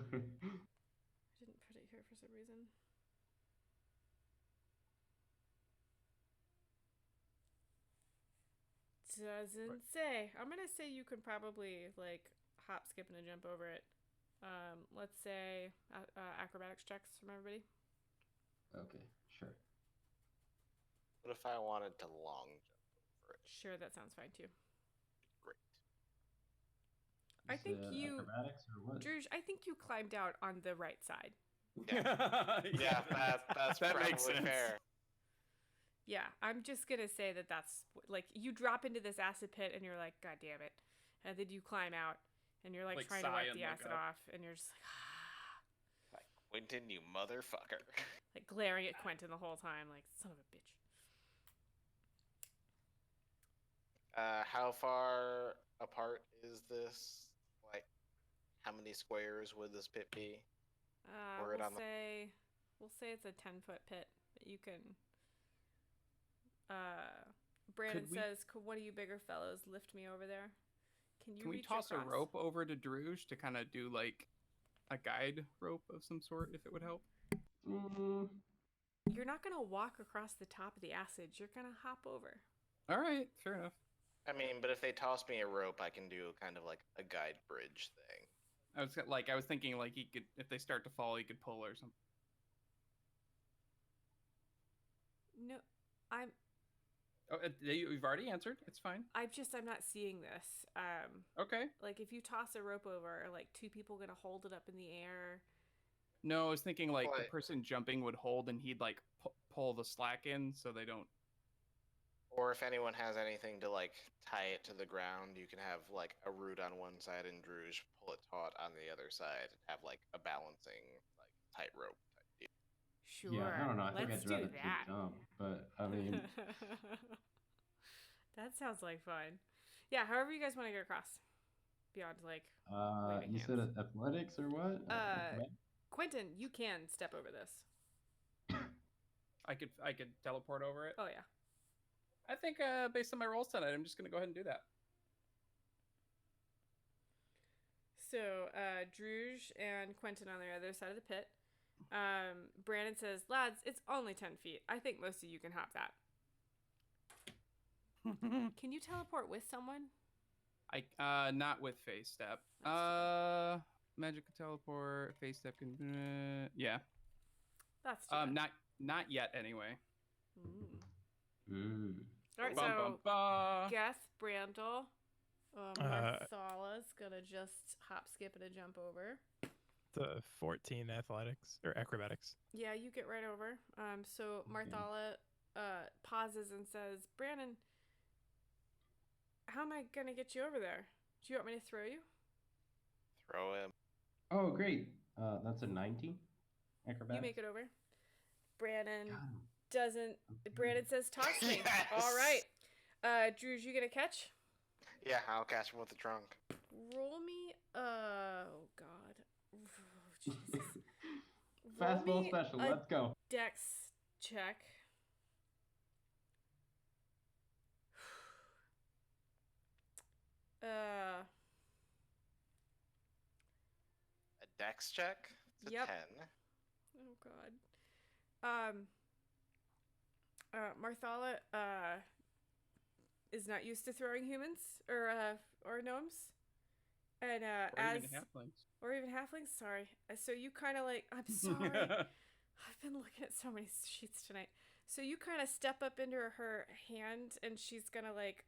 didn't put it here for some reason. Doesn't say. I'm gonna say you can probably like hop, skip, and a jump over it. Let's say acrobatics checks from everybody. Okay, sure. What if I wanted to long jump over it? Sure, that sounds fine too. Great. I Is think it you- acrobatics or what? Druge, I think you climbed out on the right side. Yeah, that's that probably makes sense. fair. Yeah, I'm just gonna say that's like you drop into this acid pit and you're like, God damn it, and then you climb out and you're like Like trying to sigh wipe and the look acid up. off, and you're just Like, Quentin, you motherfucker. like glaring at Quentin the whole time, like son of a bitch. How far apart is this? Like, how many squares would this pit be? Word on the- We'll say it's a 10-foot pit that you can. Brandon we- says, "Could one of you bigger fellows lift me over there? Can you Can we reach toss a across?" rope over to Druge to kind of do like a guide rope of some sort, if it would help? Mm, You're not gonna walk across the top of the acid. You're gonna hop over. All right, fair enough. I mean, but if they toss me a rope, I can do kind of like a guide bridge thing. I was thinking like he could, if they start to fall, he could pull or something. No, I'm Oh, you've already answered. It's fine. I'm not seeing this. Okay. Like if you toss a rope over, are like 2 people gonna hold it up in the air? No, I was thinking like the What? person jumping would hold and he'd like pull the slack in so they don't. Or if anyone has anything to like tie it to the ground, you can have like a root on one side and Druge pull it taut on the other side and have like a balancing like tightrope type deal. Sure. yeah, I don't know. I think Let's I'd do rather that. just jump, but I mean, That sounds like fun. Yeah, however you guys want to get across. beyond like You waving said hands. athletics or what? Acrobatics? Quentin, you can step over this. I could teleport over it. Oh yeah. I think based on my rolls tonight, I'm just gonna go ahead and do that. So Druge and Quentin on the other side of the pit. Brandon says, "Lads, it's only 10 feet. I think most of you can hop that." Can you teleport with someone? I not with face step. That's Magic teleport, face step can. Yeah. That's too bad. Not yet anyway. All right, Bum, so bum, bum. Geth, Brandel, Marthala's gonna just hop, skip, and a jump over. The 14 athletics or acrobatics. Yeah, you get right over. So Marthala pauses and says, "Brandon, how am I gonna get you over there? Do you want me to throw you?" Throw him. Oh, great. That's a 19 acrobatics. You make it over. Brandon Got him. doesn't. Brandon says, "Toss me." Yes! All right. Druge, you gonna catch? Yeah, I'll catch him with the trunk. Roll me. Oh God. Oh, Jesus. Fastball Roll me special. a Let's go. Dex check. A dex check? It's a Yep. 10. Oh God. Marthala is not used to throwing humans or gnomes, and Or even halflings. or even halflings. Sorry. So you kind of like. I'm sorry. I've been looking at so many sheets tonight. So you kind of step up into her hand, and she's gonna like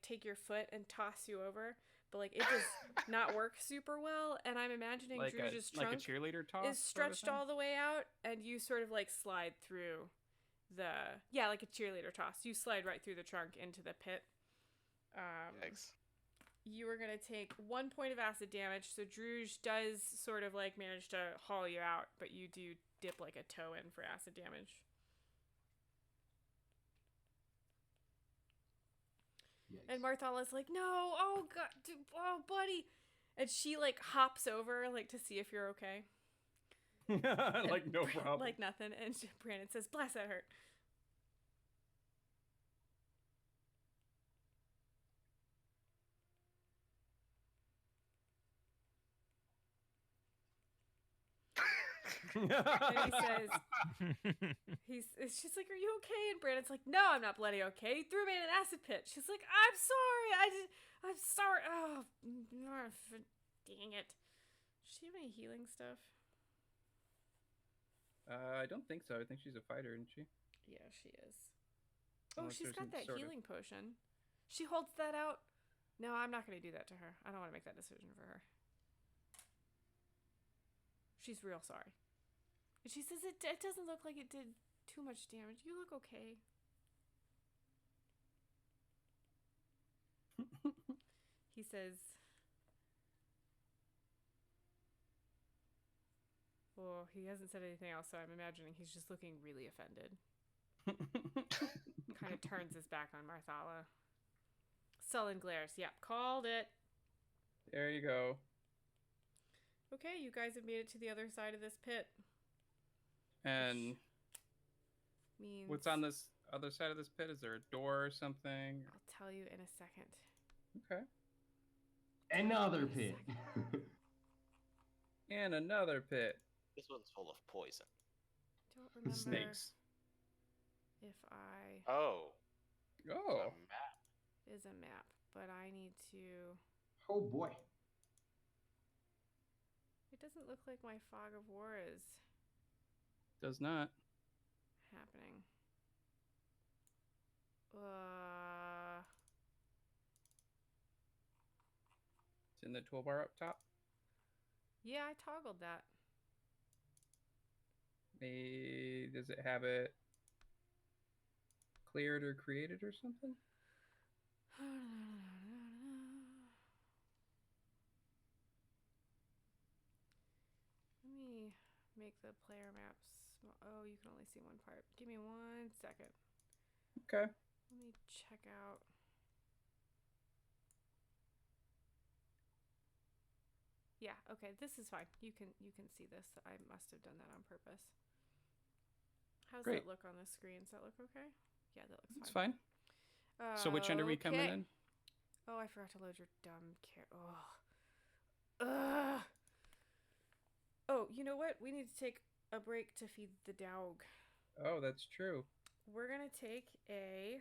take your foot and toss you over. But like it does not work super well, and I'm imagining like Druge's like a trunk cheerleader toss is stretched all the way out, and you sort of like slide through like a cheerleader toss. You slide right through the trunk into the pit. Thanks. You are gonna take 1 point of acid damage. So Druge does sort of like manage to haul you out, but you do dip like a toe in for acid damage. Yikes. And Marthala's like, "No, oh God, oh buddy," and she like hops over like to see if you're okay. Like no problem. Like nothing. And Brandon says, "Bless, that hurt." And he says, it's just like, "Are you okay?" And Brandon's like, "No, I'm not bloody okay. He threw me in an acid pit." She's like, "I'm sorry. I'm sorry. Oh, dang it." Does she have any healing stuff? I don't think so. I think she's a fighter, isn't she? Yeah, she is. Oh, Unless she's there's got some that sort of- healing potion. She holds that out. No, I'm not going to do that to her. I don't want to make that decision for her. She's real sorry. And she says it doesn't look like it did too much damage. You look okay. He says, well, he hasn't said anything else, so I'm imagining he's just looking really offended. Kind of turns his back on Marthala. Sullen glares. Yep, called it. There you go. Okay, you guys have made it to the other side of this pit. And Means what's on this other side of this pit? Is there a door or something? I'll tell you in a second. Okay. Another pit. And another pit. This one's full of poison. Don't remember Snakes. if I Oh. Oh. It's a map. is a map, but I need to. Oh boy. It doesn't look like my fog of war is Does not. happening. It's in the toolbar up top. Yeah, I toggled that. Does it have it cleared or created or something? Let me make the player maps. Oh, you can only see one part. Give me 1 second. Okay. Let me check out. Yeah, okay, this is fine. You can see this. I must have done that on purpose. How's Great. that look on the screen? Does that look okay? Yeah, that looks It's fine. fine. So which end are we coming Okay. in? Oh, I forgot to load your dumb Ugh. Oh, you know what? We need to take a break to feed the dog. Oh, that's true. We're gonna take a.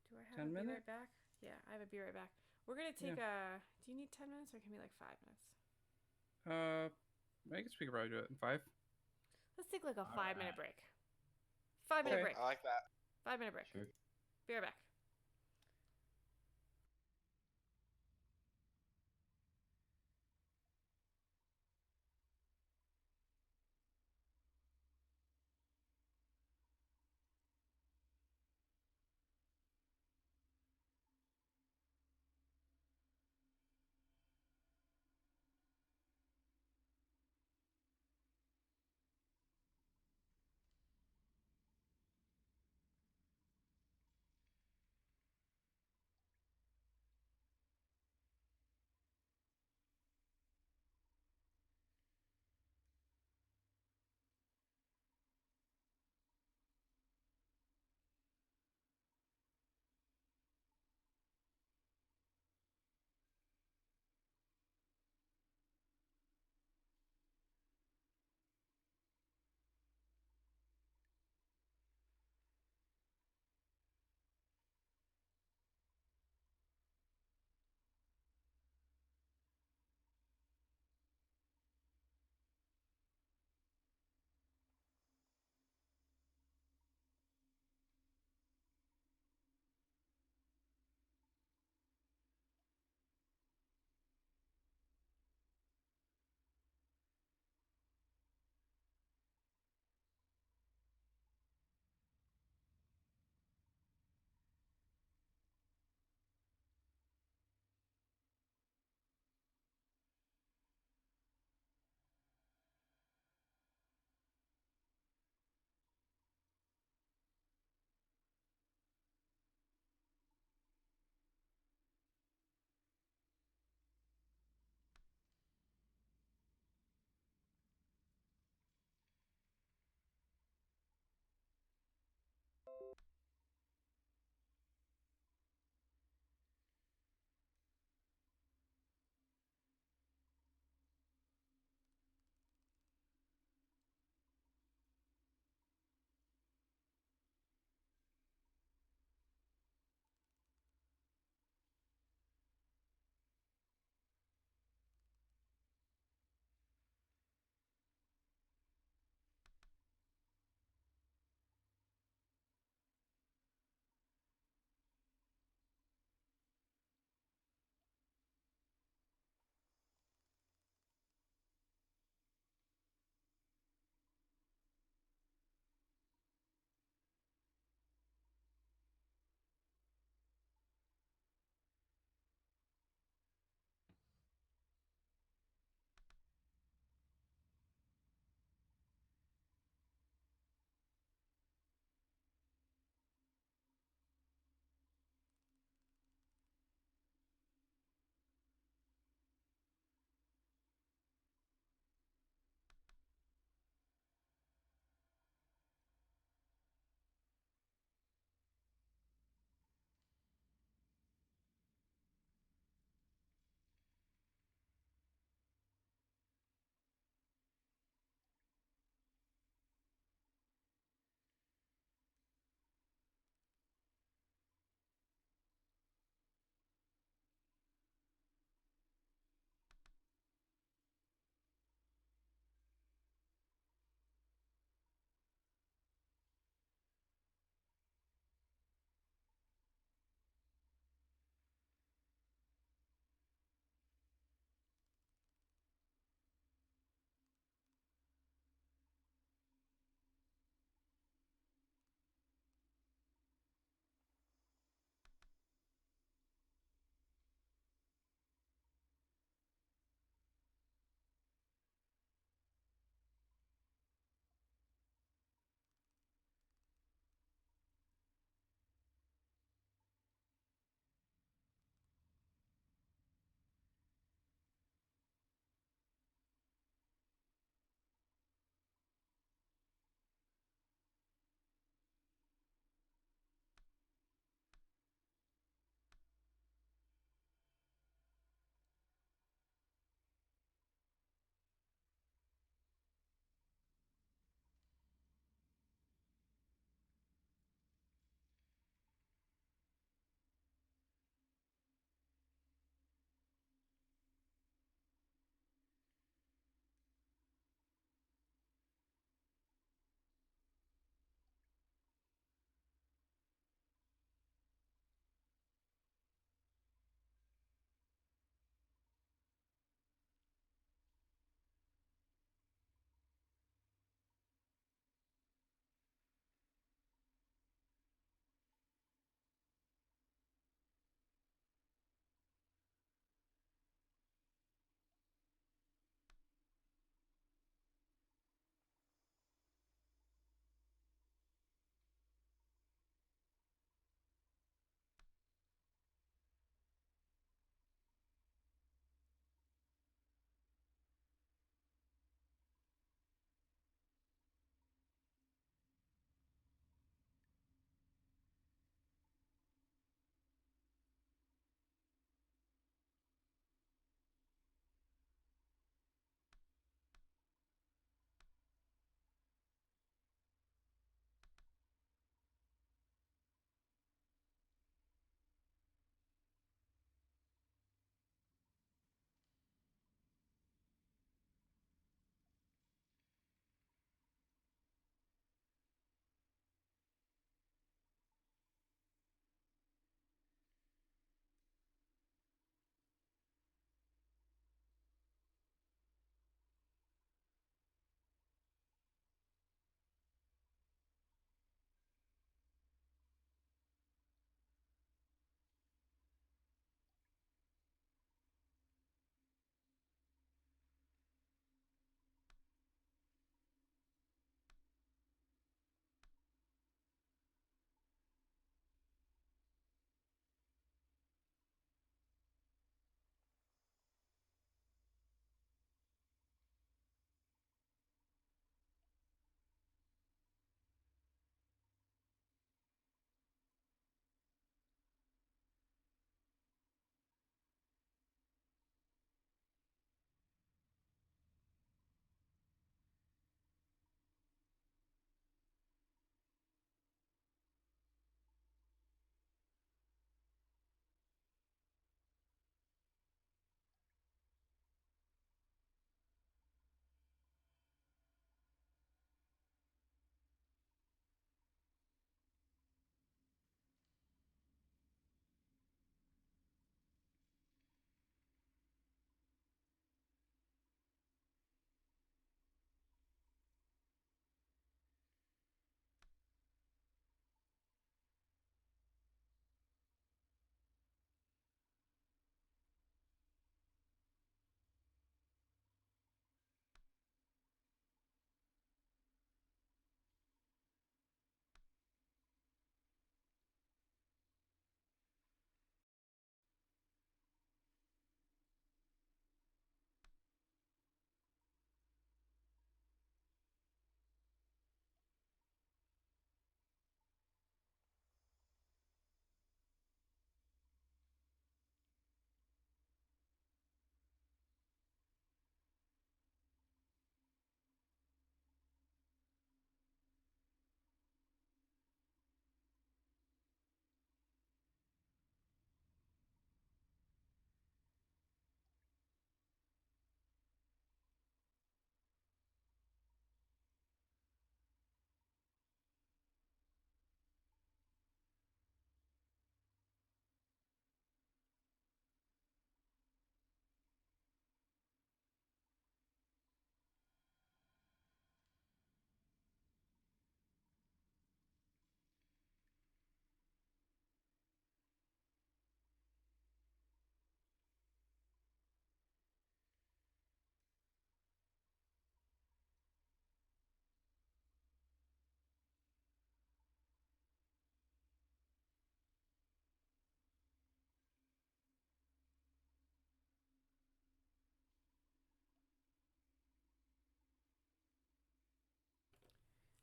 Do I have 10 a be minute? right back? Yeah, I have a be right back. We're gonna take a. Do you need 10 minutes or can we like 5 minutes? I guess we could probably do it in 5. Let's take like a All 5-minute right. break. 5-minute Okay. break. I like that. 5-minute break. Sure. Be right back.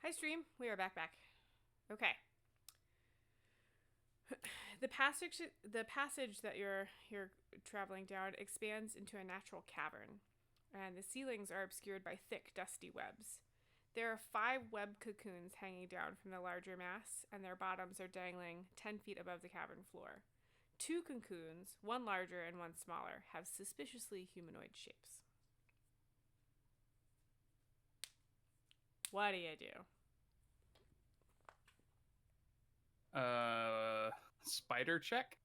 Hi, stream. We are back. Okay. The passage that you're traveling down expands into a natural cavern, and the ceilings are obscured by thick, dusty webs. There are 5 web cocoons hanging down from the larger mass, and their bottoms are dangling 10 feet above the cavern floor. 2 cocoons, one larger and one smaller, have suspiciously humanoid shapes. What do you do? Spider check.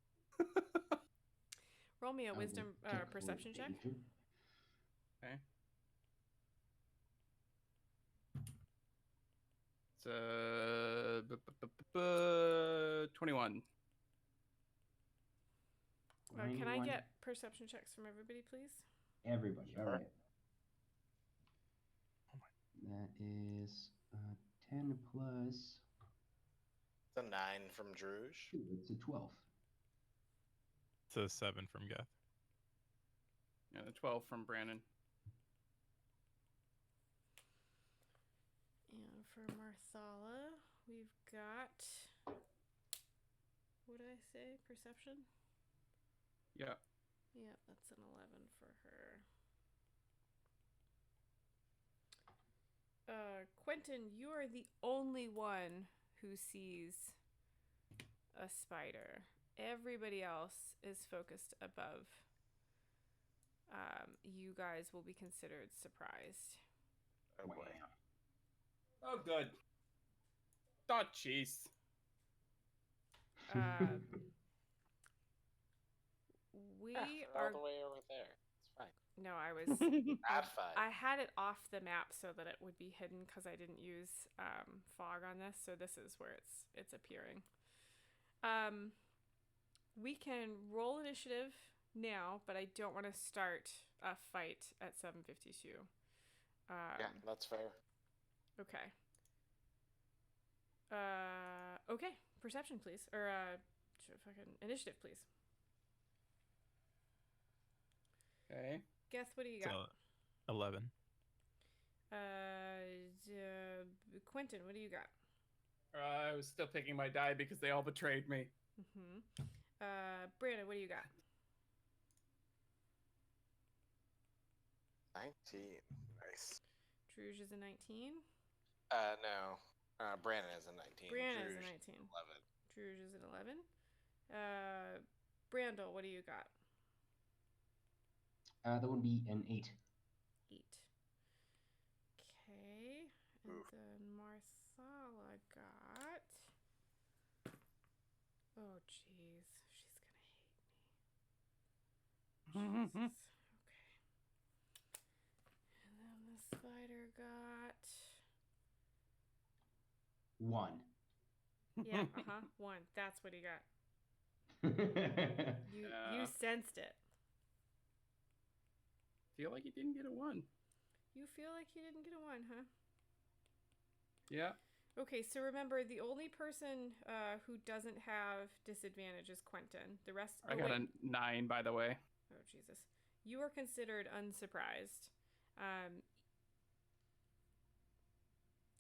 Roll me a I will wisdom definitely perception check. need to. Okay. It's 21. Can I 21. get perception checks from everybody, please? Everybody, Sure. all right. That is 10 plus It's a 9 from Druge. 2. It's a 12. It's a 7 from Geth. Yeah, the 12 from Brandon. And for Marthala, we've got, what did I say? Perception? Yeah. Yep, that's an 11 for her. Quentin, you are the only one who sees a spider. Everybody else is focused above. You guys will be considered surprised. Oh boy. Oh, good. Oh, jeez. We They're are. all the way over there. It's fine. No, I was. Not fine. I had it off the map so that it would be hidden because I didn't use fog on this, so this is where it's appearing. We can roll initiative now, but I don't want to start a fight at 7:52. Yeah, that's fair. Okay. Okay. Perception, please, or fucking initiative, please. Okay. Guess what do you got? So, 11. Quentin, what do you got? I was still picking my die because they all betrayed me. Mm-hmm. Brandon, what do you got? 19. Nice. Druge is a 19. No. Brandon is a 19. Brandon is a Druge 19. 11. Druge is an 11. Brandel, what do you got? That would be an 8. 8. Okay. And Oof. then Marsala got. Oh, jeez. She's gonna hate me. Jesus. Okay. And then the spider got. 1. Yeah, 1. That's what he got. You sensed it. Feel like he didn't get a 1. You feel like he didn't get a 1, huh? Yeah. Okay, so remember, the only person who doesn't have disadvantage is Quentin. The rest... I got a 9, by the way. Oh, Jesus. You are considered unsurprised.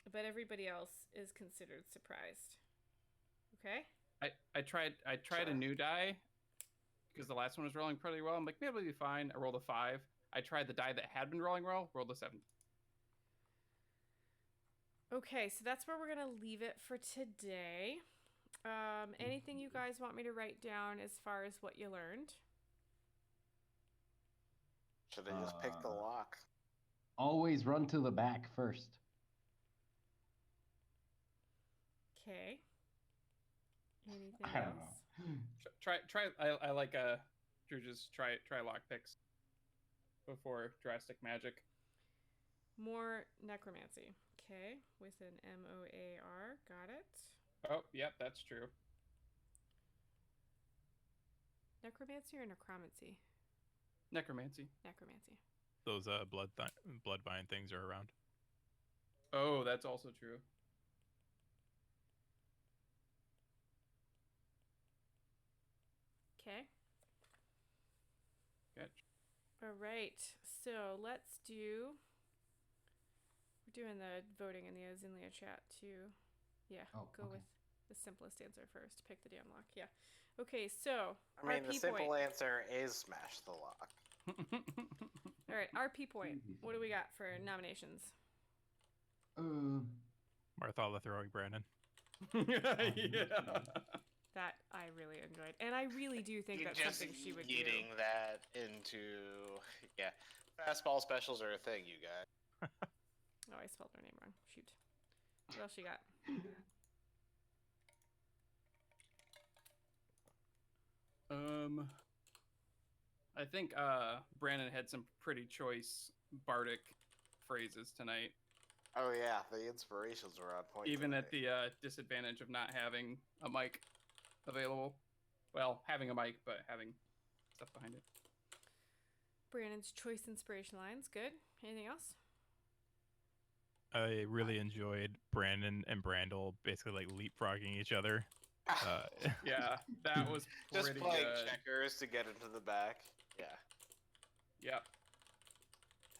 But everybody else is considered surprised. Okay? I tried a new die because the last one was rolling pretty well. I'm like, maybe it'll be fine. I rolled a 5. I tried the die that had been rolling well, rolled a 7. Okay, so that's where we're going to leave it for today. Anything you guys want me to write down as far as what you learned? Should they just pick the lock? Always run to the back first. Okay. Anything I don't else? know. Try. I like Drew, just try lockpicks before drastic magic. More necromancy. Okay, with an MOAR. Got it. Oh, yep, that's true. Necromancy or necromancy? Necromancy. Necromancy. Those bloodvine things are around. Oh, that's also true. Okay. Catch. All right. So let's do. We're doing the voting in the Zinlia chat too. Yeah, Oh, go okay. with the simplest answer first. Pick the damn lock. Yeah. Okay, so I mean, the RP simple point. answer is smash the lock. All right, RP point. What do we got for nominations? Marthala throwing Brandon. Yeah. That I really enjoyed, and I really do think You that's just something she would eating do. that into fastball specials are a thing, you guys. Oh, I spelled her name wrong. Shoot. What else you got? I think Brandon had some pretty choice bardic phrases tonight, Oh yeah, the inspirations were on point. even tonight. at the disadvantage of not having a mic available. Well, having a mic, but having stuff behind it. Brandon's choice inspiration lines. Good. Anything else? I really enjoyed Brandon and Brandel basically like leapfrogging each other. Yeah, that was Just pretty playing good. checkers to get into the back. Yeah. Yep.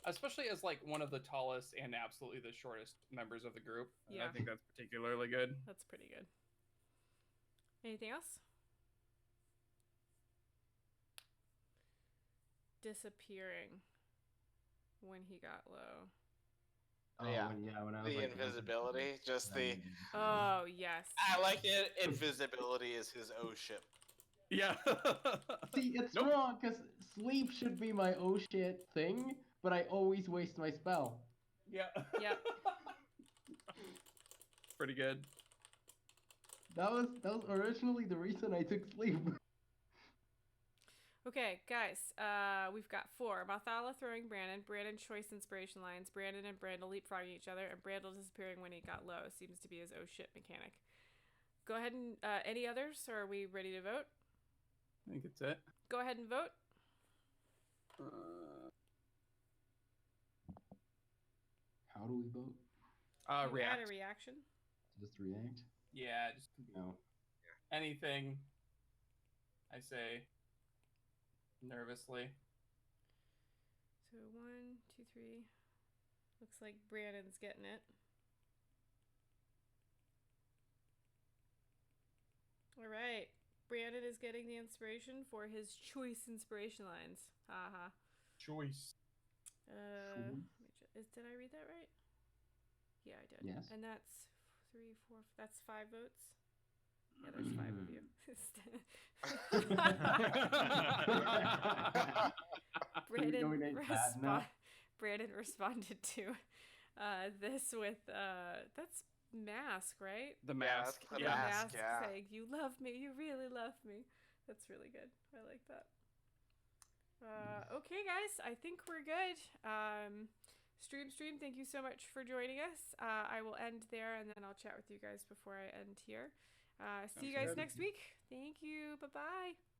Especially as like one of the tallest and absolutely the shortest members of the group. Yeah. I think that's particularly good. That's pretty good. Anything else? Disappearing when he got low. Oh, Yeah. when I was The like, invisibility, just then the. you disappear. Oh, yes. I like it. Invisibility is his oh shit. Yeah. See, it's Nope. wrong because sleep should be my oh shit thing, but I always waste my spell. Yeah. Yep. Pretty good. That was originally the reason I took sleep. Okay, guys, we've got 4. Marthala throwing Brandon, Brandon choice inspiration lines, Brandon and Brandel leapfrogging each other, and Brandel disappearing when he got low. Seems to be his oh shit mechanic. Go ahead and, any others, or are we ready to vote? I think it's it. Go ahead and vote. How do we vote? You React. add a reaction. Just react? Yeah, just No. anything. I say nervously. So 1, 2, 3. Looks like Brandon's getting it. All right. Brandon is getting the inspiration for his choice inspiration lines. Haha. Choice. Did I read that right? Yeah, I did. Yes. And that's 3, 4. That's 5 votes. Yeah, there's 5 of you. Brandon responded to this with that's mask, right? The mask. The Yeah, mask, yeah. saying you love me, you really love me. That's really good. I like that. Okay, guys, I think we're good. Stream, thank you so much for joining us. I will end there, and then I'll chat with you guys before I end here. See you guys good. next week. Thank you. Bye-bye.